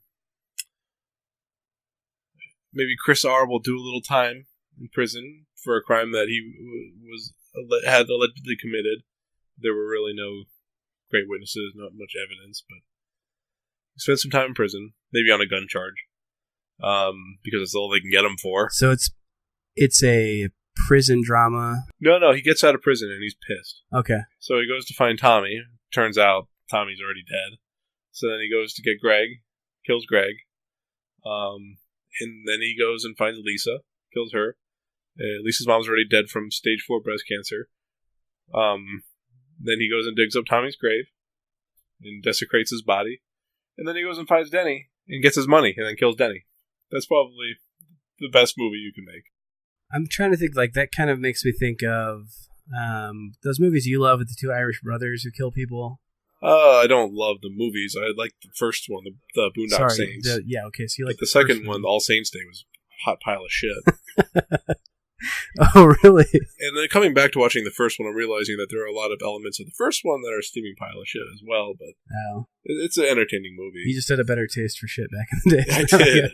maybe Chris R will do a little time in prison for a crime that he had allegedly committed. There were really no great witnesses, not much evidence, but he spent some time in prison, maybe on a gun charge, because it's all they can get him for. So it's a prison drama. No, he gets out of prison and he's pissed. Okay. So he goes to find Tommy. Turns out Tommy's already dead. So then he goes to get Greg, kills Greg, and then he goes and finds Lisa, kills her. Lisa's mom's already dead from stage 4 breast cancer. Then he goes and digs up Tommy's grave and desecrates his body. And then he goes and finds Denny and gets his money and then kills Denny. That's probably the best movie you can make. I'm trying to think, like, that kind of makes me think of those movies you love with the two Irish brothers who kill people. I don't love the movies. I like the first one, the Boondock Saints. So you like the second one, the All Saints Day, was a hot pile of shit. Oh, really? And then coming back to watching the first one, I'm realizing that there are a lot of elements of the first one that are a steaming pile of shit as well, but it's an entertaining movie. You just had a better taste for shit back in the day. I did.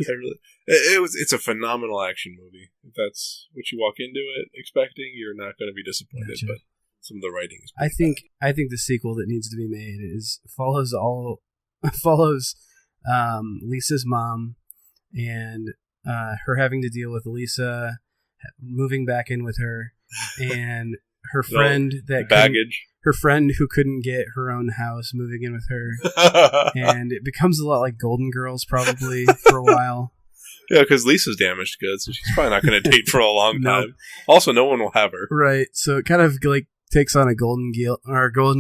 It's a phenomenal action movie. If that's what you walk into it expecting, you're not going to be disappointed, gotcha. But some of the writing is I think the sequel that needs to be made follows Lisa's mom and her having to deal with Lisa moving back in with her and her friend her friend who couldn't get her own house moving in with her. And it becomes a lot like Golden Girls probably for a while. Yeah, because Lisa's damaged goods, so she's probably not going to date for a long time. Also, no one will have her. Right, so it kind of like takes on a Golden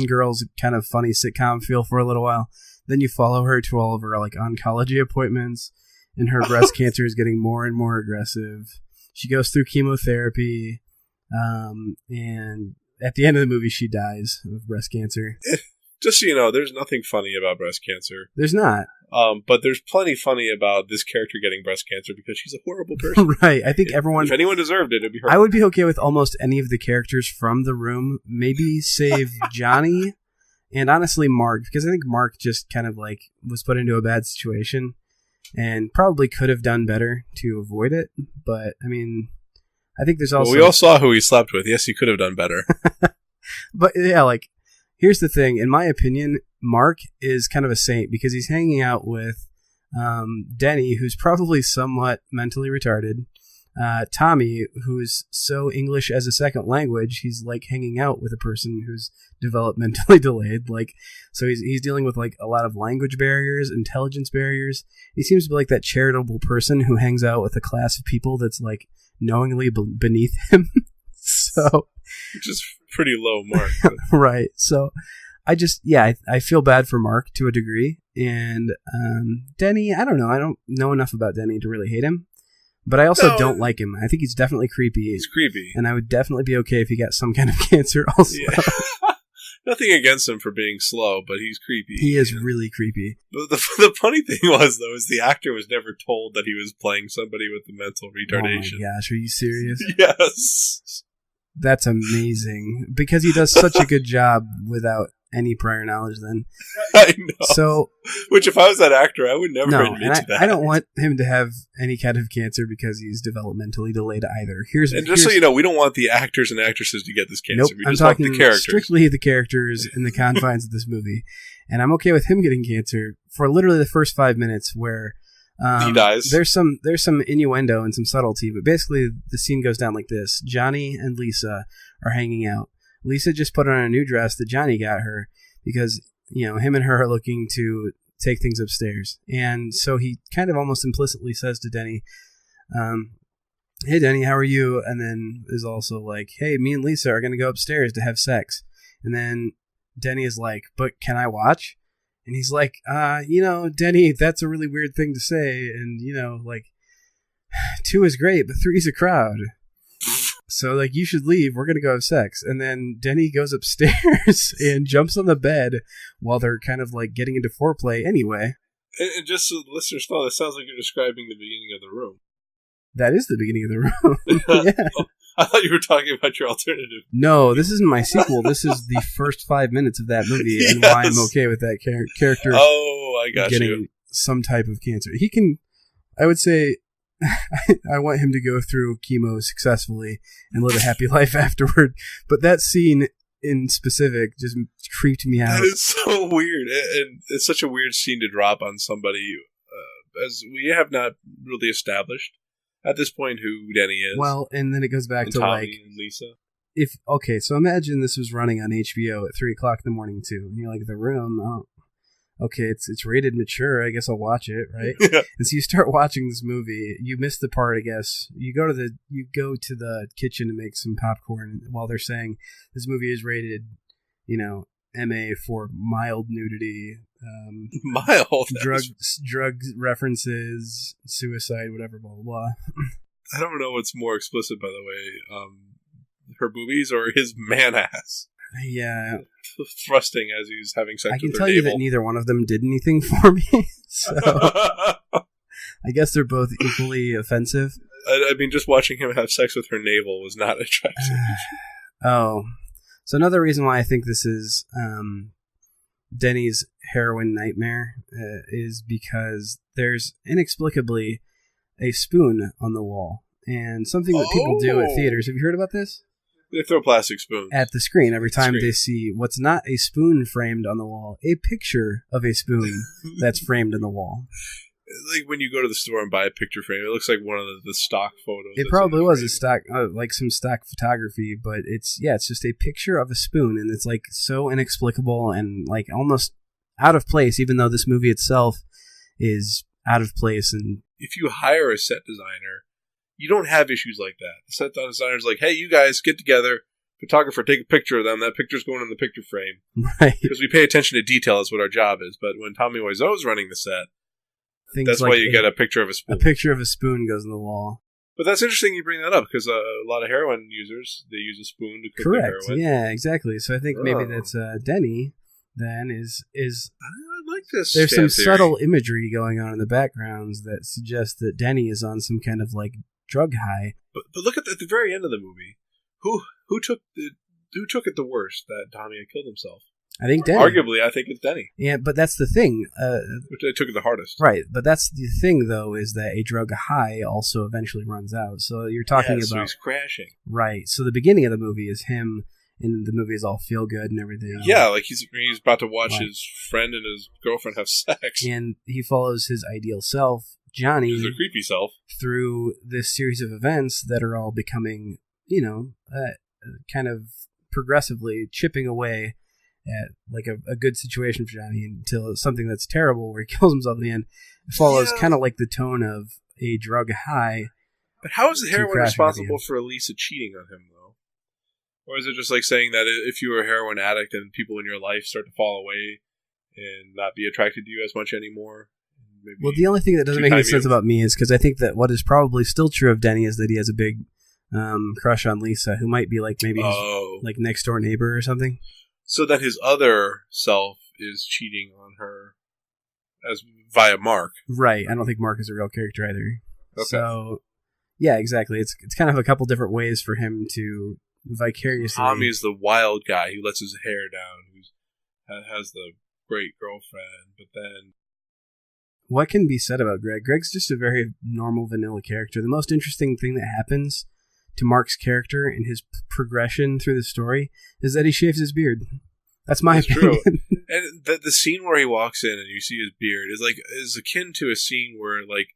Girls kind of funny sitcom feel for a little while. Then you follow her to all of her like oncology appointments, and her breast cancer is getting more and more aggressive. She goes through chemotherapy, and at the end of the movie, she dies of breast cancer. Just so you know, there's nothing funny about breast cancer. There's not. But there's plenty funny about this character getting breast cancer because she's a horrible person. Right. I think if anyone deserved it, it'd be her. I would be okay with almost any of the characters from The Room. Maybe save Johnny and honestly Mark, because I think Mark just kind of like was put into a bad situation and probably could have done better to avoid it. But I mean, I think there's also... Well, we all saw who he slept with. Yes, he could have done better. But yeah, like, here's the thing. In my opinion, Mark is kind of a saint because he's hanging out with Denny, who's probably somewhat mentally retarded. Tommy, who's so English as a second language, he's like hanging out with a person who's developmentally delayed. Like, so he's dealing with like a lot of language barriers, intelligence barriers. He seems to be like that charitable person who hangs out with a class of people that's like knowingly beneath him. So, which is pretty low mark. Right. So I feel bad for Mark to a degree. And Denny, I don't know. I don't know enough about Denny to really hate him. But I also don't like him. I think he's definitely creepy. He's creepy. And I would definitely be okay if he got some kind of cancer also. Yeah. Nothing against him for being slow, but he's creepy. He is really creepy. The funny thing was, though, is the actor was never told that he was playing somebody with the mental retardation. Oh my gosh, are you serious? Yes. That's amazing. Because he does such a good job without any prior knowledge then. I know. So, which if I was that actor, I would never admit to that. I don't want him to have any kind of cancer because he's developmentally delayed either. So you know, we don't want the actors and actresses to get this cancer. Nope, we just want the characters. Strictly the characters in the confines of this movie. And I'm okay with him getting cancer for literally the first 5 minutes where he dies. There's some innuendo and some subtlety, but basically the scene goes down like this. Johnny and Lisa are hanging out. Lisa just put on a new dress that Johnny got her because, you know, him and her are looking to take things upstairs. And so he kind of almost implicitly says to Denny, hey, Denny, how are you? And then is also like, hey, me and Lisa are going to go upstairs to have sex. And then Denny is like, but can I watch? And he's like, you know, Denny, that's a really weird thing to say. And, you know, like, 2 is great, but 3 is a crowd. So, like, you should leave. We're going to go have sex. And then Denny goes upstairs and jumps on the bed while they're kind of, like, getting into foreplay anyway. And just so the listeners know, that sounds like you're describing the beginning of The Room. That is the beginning of The Room. Yeah. I thought you were talking about your alternative. No, this isn't my sequel. This is the first 5 minutes of that movie, and why I'm okay with that character. Oh, I got getting you. some type of cancer. He can. I would say. I want him to go through chemo successfully and live a happy life afterward. But that scene in specific just creeped me out. That is so weird, and it's such a weird scene to drop on somebody, as we have not really established at this point who Denny is. Well, and then it goes back to Tommy like and Lisa. So imagine this was running on HBO at 3:00 in the morning too, and you're like, The Room. Oh, okay, it's rated mature. I guess I'll watch it, right? Yeah. And so you start watching this movie. You miss the part, I guess. You go to the kitchen to make some popcorn while they're saying this movie is rated, MA for mild nudity, Mild. drug references, suicide, whatever, blah blah blah. I don't know what's more explicit, by the way. Her boobies or his man ass. Yeah. Thrusting as he's having sex with her I can navel. tell you that neither one of them did anything for me. So I guess they're both equally offensive. I mean, just watching him have sex with her navel was not attractive. Oh. So another reason why I think this is Denny's heroin nightmare is because there's inexplicably a spoon on the wall. And something that people do at theaters. Have you heard about this? They throw plastic spoons at the screen every time they see what's not a spoon framed on the wall, a picture of a spoon that's framed in the wall. Like when you go to the store and buy a picture frame, it looks like one of the stock photos. It probably was a stock, like some stock photography, but it's just a picture of a spoon, and it's like so inexplicable and like almost out of place, even though this movie itself is out of place. And if you hire a set designer, you don't have issues like that. The set designer's like, hey, you guys get together, photographer, take a picture of them. That picture's going in the picture frame. Right. Because we pay attention to detail is what our job is. But when Tommy Wiseau's running the set, that's like why you get a picture of a spoon. A picture of a spoon goes on the wall. But that's interesting you bring that up, because a lot of heroin users, they use a spoon to cook their heroin. Yeah, exactly. So I think maybe that's Denny, then, is I like this. There's some theory. subtle imagery going on in the backgrounds that suggest that Denny is on some kind of like drug high. But look at the very end of the movie. Who took it the worst that Tommy had killed himself? I think Denny. Arguably, I think it's Denny. Yeah, but that's the thing. Which took it the hardest. Right, but that's the thing, though, is that a drug high also eventually runs out. So you're talking about... so he's crashing. Right, so the beginning of the movie is him, and the movie is all feel-good and everything. Yeah, like he's about to watch his friend and his girlfriend have sex. And he follows his ideal self, Johnny... His creepy self. ...through this series of events that are all becoming, kind of progressively chipping away at like a good situation for Johnny until something that's terrible where he kills himself in the end. It follows kind of like the tone of a drug high. But how is the heroin responsible for Lisa cheating on him, though? Or is it just like saying that if you were a heroin addict and people in your life start to fall away and not be attracted to you as much anymore? Well, the only thing that doesn't make any sense about me is because I think that what is probably still true of Denny is that he has a big crush on Lisa, who might be like maybe his, like next door neighbor or something. So that his other self is cheating on her via Mark. Right. I don't think Mark is a real character either. Okay. So, yeah, exactly. It's kind of a couple different ways for him to vicariously... Tommy's the wild guy who lets his hair down, who has the great girlfriend, but then... What can be said about Greg? Greg's just a very normal, vanilla character. The most interesting thing that happens to Mark's character and his progression through the story is that he shaves his beard. That's my opinion. True. And the scene where he walks in and you see his beard is akin to a scene where like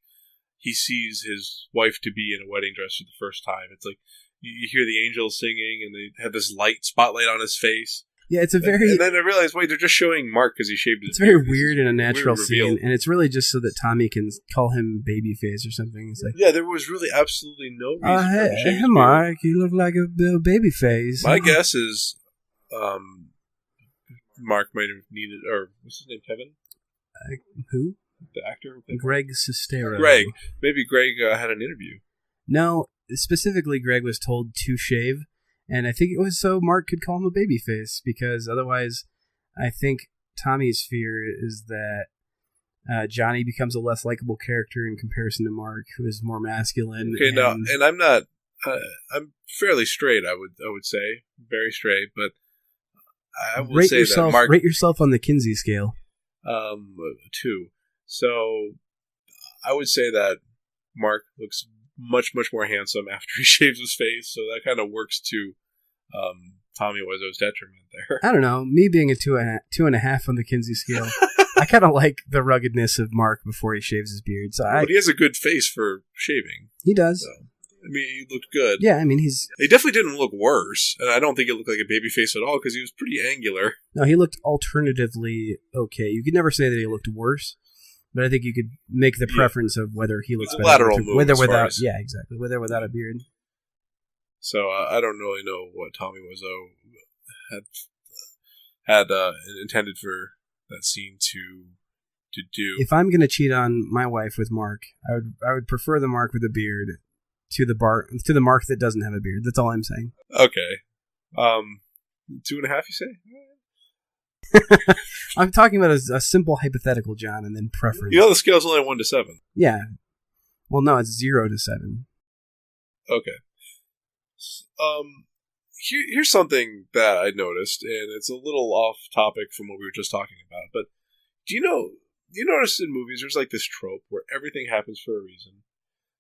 he sees his wife to be in a wedding dress for the first time. It's like you hear the angels singing and they have this spotlight on his face. Yeah, it's a very... And then I realized, wait, they're just showing Mark because he shaved his beard. It's very weird and a natural scene, and it's really just so that Tommy can call him Babyface or something. It's like, yeah, there was really absolutely no reason for him to shave his beard. Mark, you look like a Babyface. My guess is Mark might have needed... Or, what's his name, Kevin? Who? The actor? Greg Sestero. Greg. Maybe Greg had an interview. No, specifically Greg was told to shave. And I think it was so Mark could call him a babyface, because otherwise I think Tommy's fear is that Johnny becomes a less likable character in comparison to Mark, who is more masculine. Okay, and I'm not I'm fairly straight. I would say very straight, but I would Rate say yourself, that Mark rate yourself on the Kinsey scale. 2. So I would say that Mark looks much more handsome after he shaves his face. So that kind of works to Tommy Wiseau's detriment there. I don't know. Me being a 2.5 on the Kinsey scale, I kind of like the ruggedness of Mark before he shaves his beard. So But he has a good face for shaving. He does. So, I mean, he looked good. Yeah, I mean, He definitely didn't look worse, and I don't think it looked like a baby face at all because he was pretty angular. No, he looked alternatively okay. You could never say that he looked worse, but I think you could make the preference of whether he looks better lateral move with or as far without. as- Yeah, exactly. With or without a beard. So I don't really know what Tommy Wiseau had intended for that scene to do. If I'm gonna cheat on my wife with Mark, I would prefer the Mark with a beard to the Mark that doesn't have a beard. That's all I'm saying. Okay, 2.5. You say? I'm talking about a simple hypothetical, John, and then preference. You know the scale's only 1 to 7. Yeah. Well, no, it's 0 to 7. Okay. Here's something that I noticed, and it's a little off topic from what we were just talking about. But do you notice in movies there's like this trope where everything happens for a reason?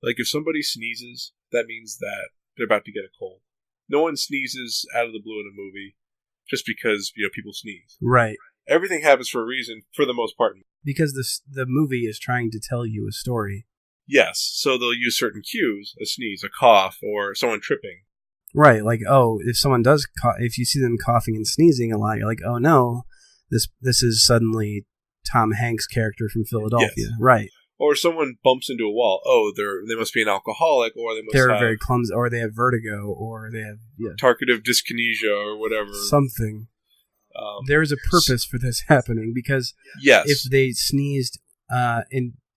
Like if somebody sneezes, that means that they're about to get a cold. No one sneezes out of the blue in a movie just because people sneeze. Right. Everything happens for a reason, for the most part. Because the movie is trying to tell you a story. Yes, so they'll use certain cues: a sneeze, a cough, or someone tripping. Right, like, oh, if someone does, if you see them coughing and sneezing a lot, you're like, oh no, this is suddenly Tom Hanks' character from Philadelphia. Yes. Right. Or someone bumps into a wall. Oh, they must be an alcoholic, or they're have very clumsy, or they have vertigo, or they have tardive dyskinesia, or whatever. Something. There is a purpose for this happening, because yes, if they sneezed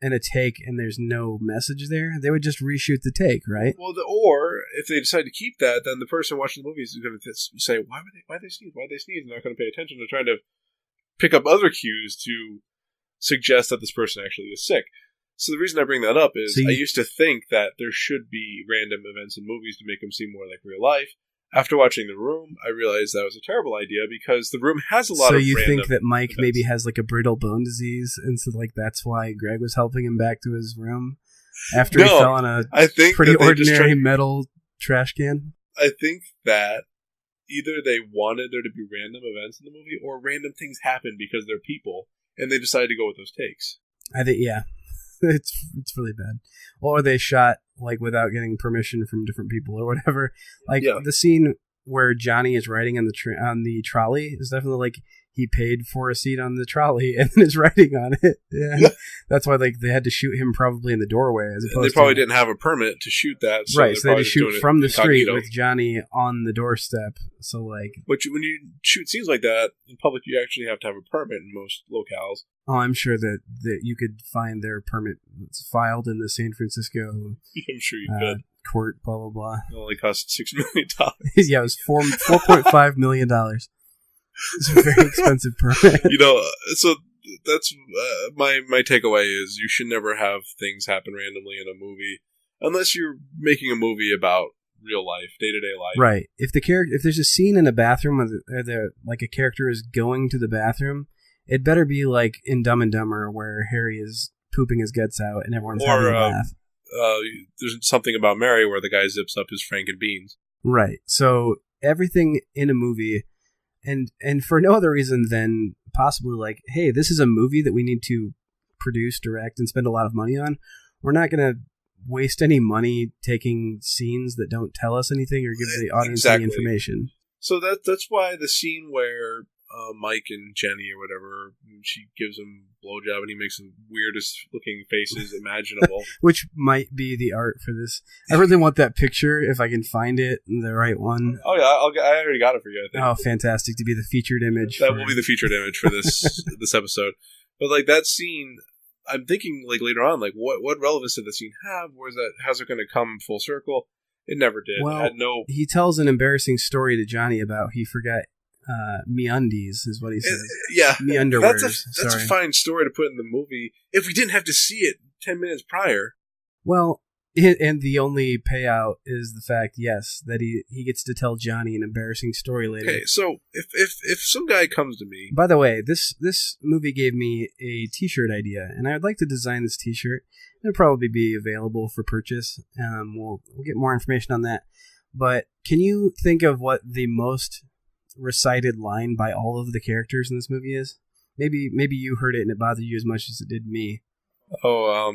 in a take and there's no message there, they would just reshoot the take, right? Well, or if they decide to keep that, then the person watching the movie is going to say, "Why they sneeze? Why they sneeze?" And they're not going to pay attention to trying to pick up other cues to suggest that this person actually is sick. So the reason I bring that up is I used to think that there should be random events in movies to make them seem more like real life. After watching The Room, I realized that was a terrible idea because The Room has a lot of random So you think that Mike events. maybe has like a brittle bone disease, and so like that's why Greg was helping him back to his room after he fell on a pretty ordinary metal trash can? I think that either they wanted there to be random events in the movie, or random things happen because they're people, and they decided to go with those takes. I think, yeah. It's really bad. Or they shot like without getting permission from different people or whatever. Like the scene where Johnny is riding on the trolley is definitely like he paid for a seat on the trolley and is riding on it. Yeah. That's why like they had to shoot him probably in the doorway as opposed. They probably didn't have a permit to shoot that, so right? So they had to shoot from the street incognito. with Johnny on the doorstep. So like, which when you shoot scenes like that in public, you actually have to have a permit in most locales. Oh, I'm sure that you could find their permit filed in the San Francisco. I'm sure you could. Court, blah blah blah. It only cost $6 million. Yeah, it was $4.5 million. It's a very expensive permit. So that's my takeaway is you should never have things happen randomly in a movie unless you're making a movie about real life, day-to-day life. Right. If there's a scene in a bathroom where like a character is going to the bathroom, it better be like in Dumb and Dumber where Harry is pooping his guts out and everyone's having a bath. There's something about Mary where the guy zips up his Franken beans. Right. So everything in a movie, and for no other reason than possibly like, hey, this is a movie that we need to produce, direct, and spend a lot of money on. We're not going to waste any money taking scenes that don't tell us anything or give the audience any information. So that's why the scene where Mike and Jenny or whatever, she gives him a blowjob and he makes the weirdest looking faces imaginable. Which might be the art for this. I really want that picture if I can find it, the right one. Oh yeah, I already got it for you, I think. Oh, fantastic. To be the featured image. That will be the featured image for this this episode. But like that scene, I'm thinking like later on, like what relevance did the scene have? How's it going to come full circle? It never did. Well, he tells an embarrassing story to Johnny about he forgot MeUndies is what he says. Yeah. MeUnderwears. That's a fine story to put in the movie if we didn't have to see it 10 minutes prior. Well, And the only payout is the fact, yes, that he gets to tell Johnny an embarrassing story later. Okay, so if some guy comes to me... By the way, this movie gave me a t-shirt idea, and I'd like to design this t-shirt. It'll probably be available for purchase. We'll get more information on that. But can you think of what the most recited line by all of the characters in this movie is? Maybe you heard it and it bothered you as much as it did me. Oh,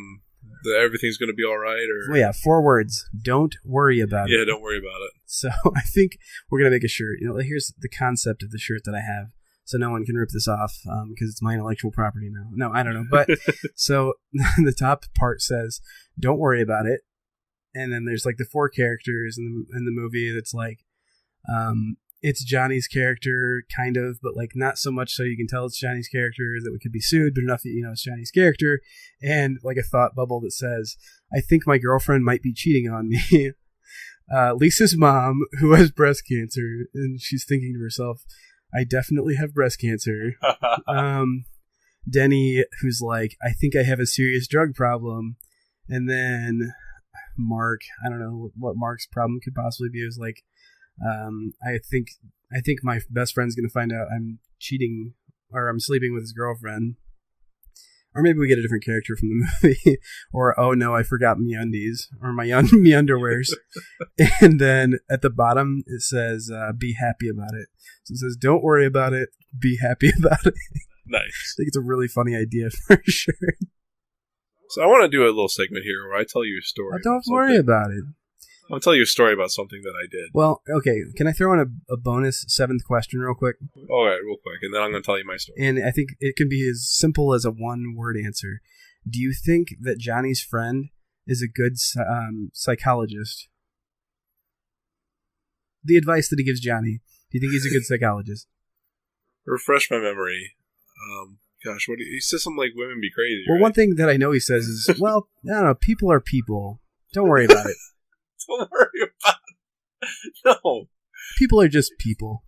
everything's going to be all right? Or... Well, yeah, 4 words. Don't worry about it. Yeah, don't worry about it. So I think we're going to make a shirt. Here's the concept of the shirt that I have, so no one can rip this off because it's my intellectual property now. No, I don't know. But so the top part says, don't worry about it. And then there's like the 4 characters in the movie that's like, it's Johnny's character, kind of, but like not so much so you can tell it's Johnny's character that we could be sued, but enough that it's Johnny's character. And like a thought bubble that says, I think my girlfriend might be cheating on me. Lisa's mom, who has breast cancer, and she's thinking to herself, I definitely have breast cancer. Denny, who's like, I think I have a serious drug problem. And then Mark, I don't know what Mark's problem could possibly be. It was like, I think my best friend's gonna find out I'm cheating or I'm sleeping with his girlfriend. Or maybe we get a different character from the movie. Or, oh no, I forgot me undies. Or my underwears. And then at the bottom it says, be happy about it. So it says, don't worry about it, be happy about it. Nice. I think it's a really funny idea for sure. So I want to do a little segment here where I tell you a story. Oh, don't worry about it. I'll tell you a story about something that I did. Well, okay. Can I throw in a bonus 7th question real quick? All right, real quick, and then I'm going to tell you my story. And I think it can be as simple as a 1-word answer. Do you think that Johnny's friend is a good psychologist? The advice that he gives Johnny. Do you think he's a good psychologist? Refresh my memory. Gosh, he says something like women be crazy. Well, right? one thing that I know he says is, well, I don't know, people are people. Don't worry about it. Don't worry about it. No. People are just people.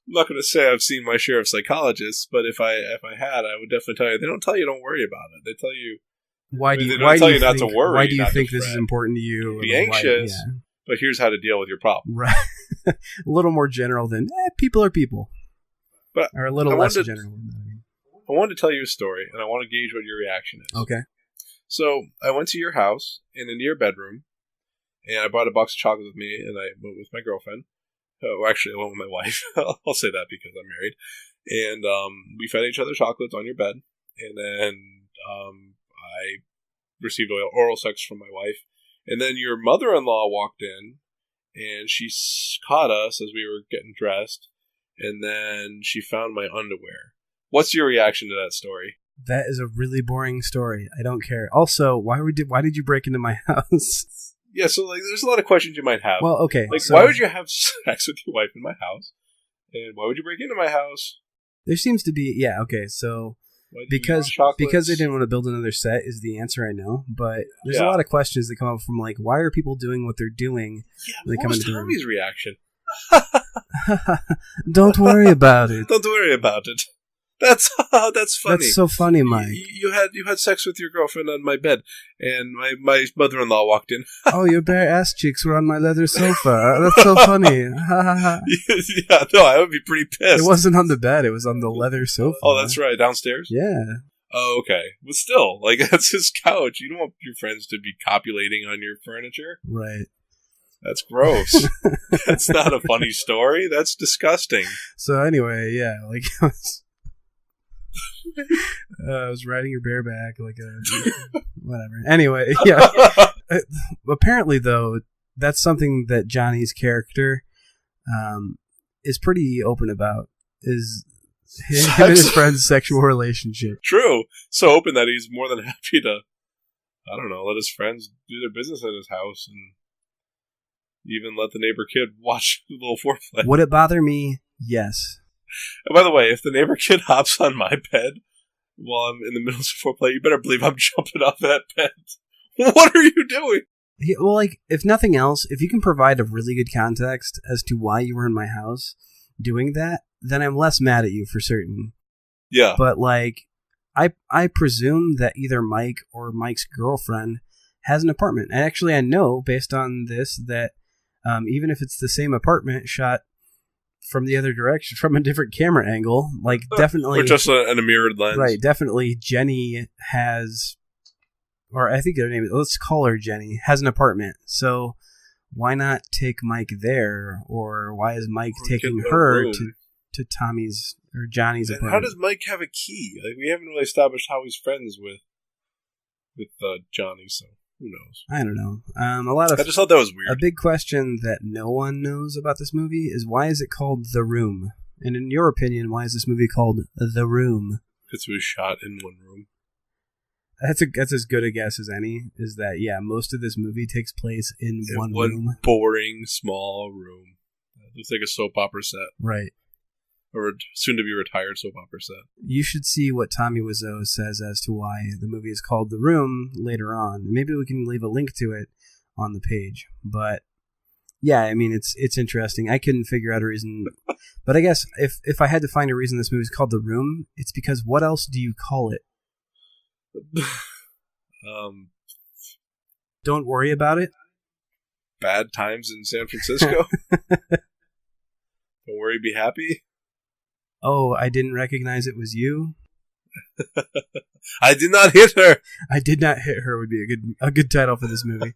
I'm not going to say I've seen my share of psychologists, but if I had, I would definitely tell you. They don't tell you don't worry about it. They tell you why do you not to worry. Why do you think this is important to you? Be anxious, but here's how to deal with your problem. Right. A little more general than people are people, or a little less general. I wanted to tell you a story, and I want to gauge what your reaction is. Okay. So I went to your house and into your bedroom, and I brought a box of chocolate with me, and I went with my girlfriend. Oh, actually, I went with my wife. I'll say that because I'm married. And we fed each other chocolates on your bed, and then I received oral sex from my wife. And then your mother-in-law walked in, and she caught us as we were getting dressed, and then she found my underwear. What's your reaction to that story? That is a really boring story. I don't care. Also, why did you break into my house? Yeah, so there's a lot of questions you might have. Well, okay. Why would you have sex with your wife in my house? And why would you break into my house? There seems to be, okay, so because they didn't want to build another set is the answer, I know. But there's a lot of questions that come up from why are people doing what they're doing? Yeah, what was Tommy's reaction? Don't worry about it. Don't worry about it. That's funny. That's so funny, Mike. You had sex with your girlfriend on my bed, and my mother-in-law walked in. Oh, your bare ass cheeks were on my leather sofa. That's so funny. Yeah, no, I would be pretty pissed. It wasn't on the bed; it was on the leather sofa. Oh, that's right, downstairs. Yeah. Oh, okay. But still, that's his couch. You don't want your friends to be copulating on your furniture, right? That's gross. That's not a funny story. That's disgusting. So anyway, yeah, I was riding your bareback whatever. Anyway, yeah. Apparently, though, that's something that Johnny's character is pretty open about. Is him and his friend's sexual relationship. True. So open that he's more than happy to, I don't know, let his friends do their business in his house and even let the neighbor kid watch a little foreplay. Would it bother me? Yes. And by the way, if the neighbor kid hops on my bed while I'm in the middle of foreplay, you better believe I'm jumping off that bed. What are you doing? Yeah, well, if nothing else, if you can provide a really good context as to why you were in my house doing that, then I'm less mad at you for certain. Yeah. But I presume that either Mike or Mike's girlfriend has an apartment. And actually, I know based on this that even if it's the same apartment shot from the other direction, from a different camera angle, like definitely, or just in a mirrored lens, right? Definitely, Jenny has, or I think her name. Let's call her Jenny. Has an apartment, so why not take Mike there? Or why is Mike taking her to Tommy's or Johnny's apartment? How does Mike have a key? Like, we haven't really established how he's friends with Johnny, so who knows? I don't know. I just thought that was weird. A big question that no one knows about this movie is why is it called The Room? And in your opinion, why is this movie called The Room? Because it was shot in one room. That's as good a guess as any. Is that most of this movie takes place in one room. Boring small room. It looks like a soap opera set. Right. Or a soon-to-be retired soap opera set. You should see what Tommy Wiseau says as to why the movie is called The Room later on. Maybe we can leave a link to it on the page. But, yeah, I mean, it's interesting. I couldn't figure out a reason. But I guess if I had to find a reason this movie is called The Room, it's because what else do you call it? Don't worry about it? Bad times in San Francisco? Don't worry, be happy? Oh, I didn't recognize it was you. I did not hit her. I did not hit her would be a good title for this movie.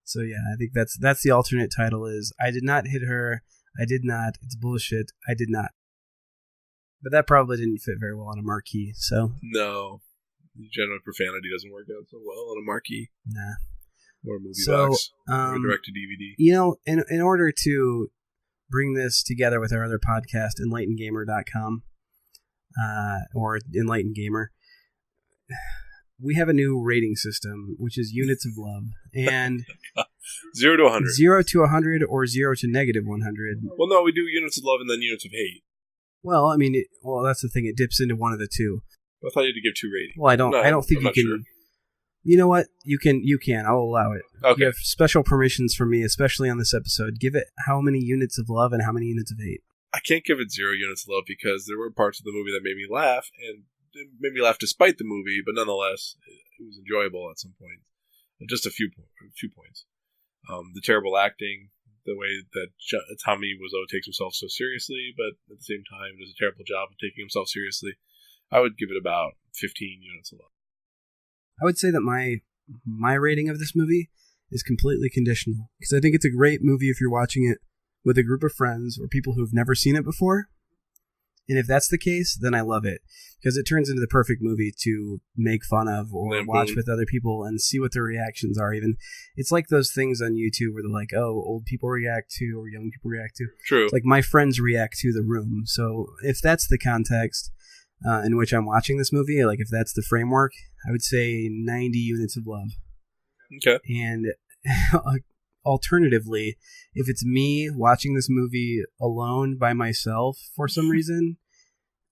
So yeah, I think that's the alternate title is I did not hit her. I did not. It's bullshit. I did not. But that probably didn't fit very well on a marquee. So no, general profanity doesn't work out so well on a marquee. Nah. Or a movie box. Or direct to DVD. In order to bring this together with our other podcast, EnlightenedGamer.com, or Enlightened Gamer, we have a new rating system, which is units of love. And 0 to 100. 0 to 100 or 0 to negative 100. Well, no, we do units of love and then units of hate. Well, I mean, that's the thing. It dips into one of the two. I thought you had to give 2 ratings. Well, I don't think you can. Sure. You know what? You can. I'll allow it. Okay. You have special permissions from me, especially on this episode. Give it how many units of love and how many units of hate? I can't give it 0 units of love because there were parts of the movie that made me laugh, and it made me laugh despite the movie, but nonetheless, it was enjoyable at some point. Just a few points. The terrible acting, the way that Tommy Wiseau takes himself so seriously, but at the same time does a terrible job of taking himself seriously. I would give it about 15 units of love. I would say that my rating of this movie is completely conditional because I think it's a great movie if you're watching it with a group of friends or people who've never seen it before. And if that's the case, then I love it because it turns into the perfect movie to make fun of or watch with other people and see what their reactions are. Even it's like those things on YouTube where they're like, "Oh, old people react to or young people react to." True. It's like my friends react to The Room. So if that's the context in which I'm watching this movie, like if that's the framework, I would say 90 units of love. Okay. And alternatively, if it's me watching this movie alone by myself for some reason,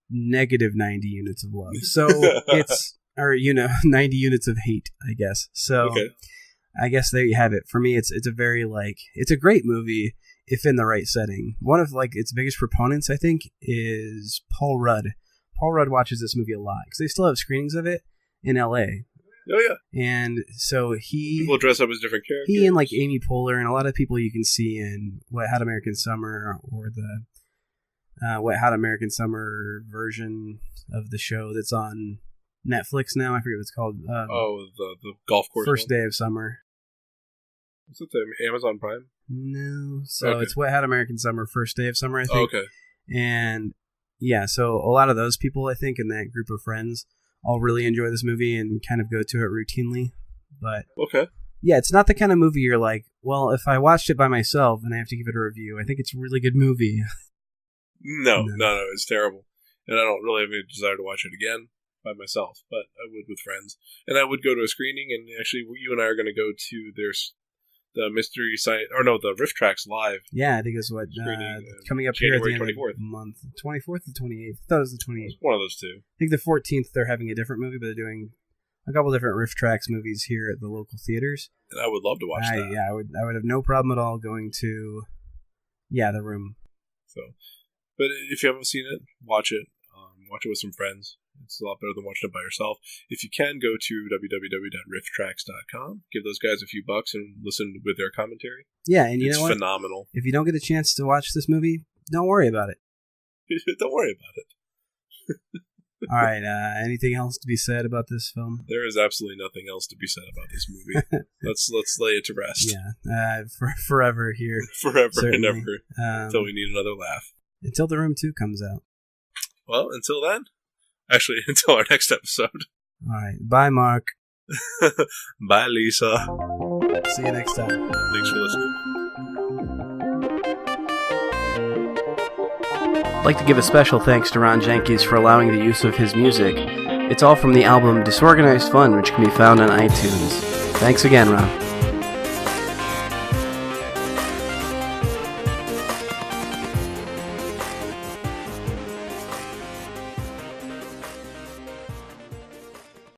negative 90 units of love. So it's, 90 units of hate, I guess. So okay. I guess there you have it. For me, it's a very it's a great movie if in the right setting. One of its biggest proponents, I think, is Paul Rudd. Paul Rudd watches this movie a lot because they still have screenings of it in LA. Oh yeah. And so people dress up as different characters. He and Amy Poehler and a lot of people you can see in Wet Hot American Summer or the Wet Hot American Summer version of the show that's on Netflix now. I forget what it's called. The golf course. First Day of Summer. Is it the Amazon Prime? No. So It's Wet Hot American Summer, First Day of Summer, I think. Oh, okay. And yeah, so a lot of those people, I think, in that group of friends all really enjoy this movie and kind of go to it routinely. But okay. Yeah, it's not the kind of movie you're like, well, if I watched it by myself and I have to give it a review, I think it's a really good movie. No, it's terrible. And I don't really have any desire to watch it again by myself, but I would with friends. And I would go to a screening, and actually you and I are going to go to the Mystery Science, or no, the Riff Tracks Live. Yeah, I think it's coming up January here at the 24th. end of the month. 24th or 28th? I thought it was the 28th. One of those two. I think the 14th they're having a different movie, but they're doing a couple different Riff Tracks movies here at the local theaters. And I would love to watch that. Yeah, I would have no problem at all going to, The Room. So, but if you haven't seen it, watch it. Watch it with some friends. It's a lot better than watching it by yourself. If you can, go to www.rifftracks.com. Give those guys a few bucks and listen with their commentary. Yeah, and it's know what? It's phenomenal. If you don't get a chance to watch this movie, don't worry about it. Don't worry about it. All right. Anything else to be said about this film? There is absolutely nothing else to be said about this movie. let's lay it to rest. Yeah. Forever here. Forever certainly. and ever. Until we need another laugh. Until The Room 2 comes out. Well, until then. Actually, until our next episode. All right. Bye, Mark. Bye, Lisa. See you next time. Thanks for listening. I'd like to give a special thanks to Ron Jenkins for allowing the use of his music. It's all from the album Disorganized Fun, which can be found on iTunes. Thanks again, Ron.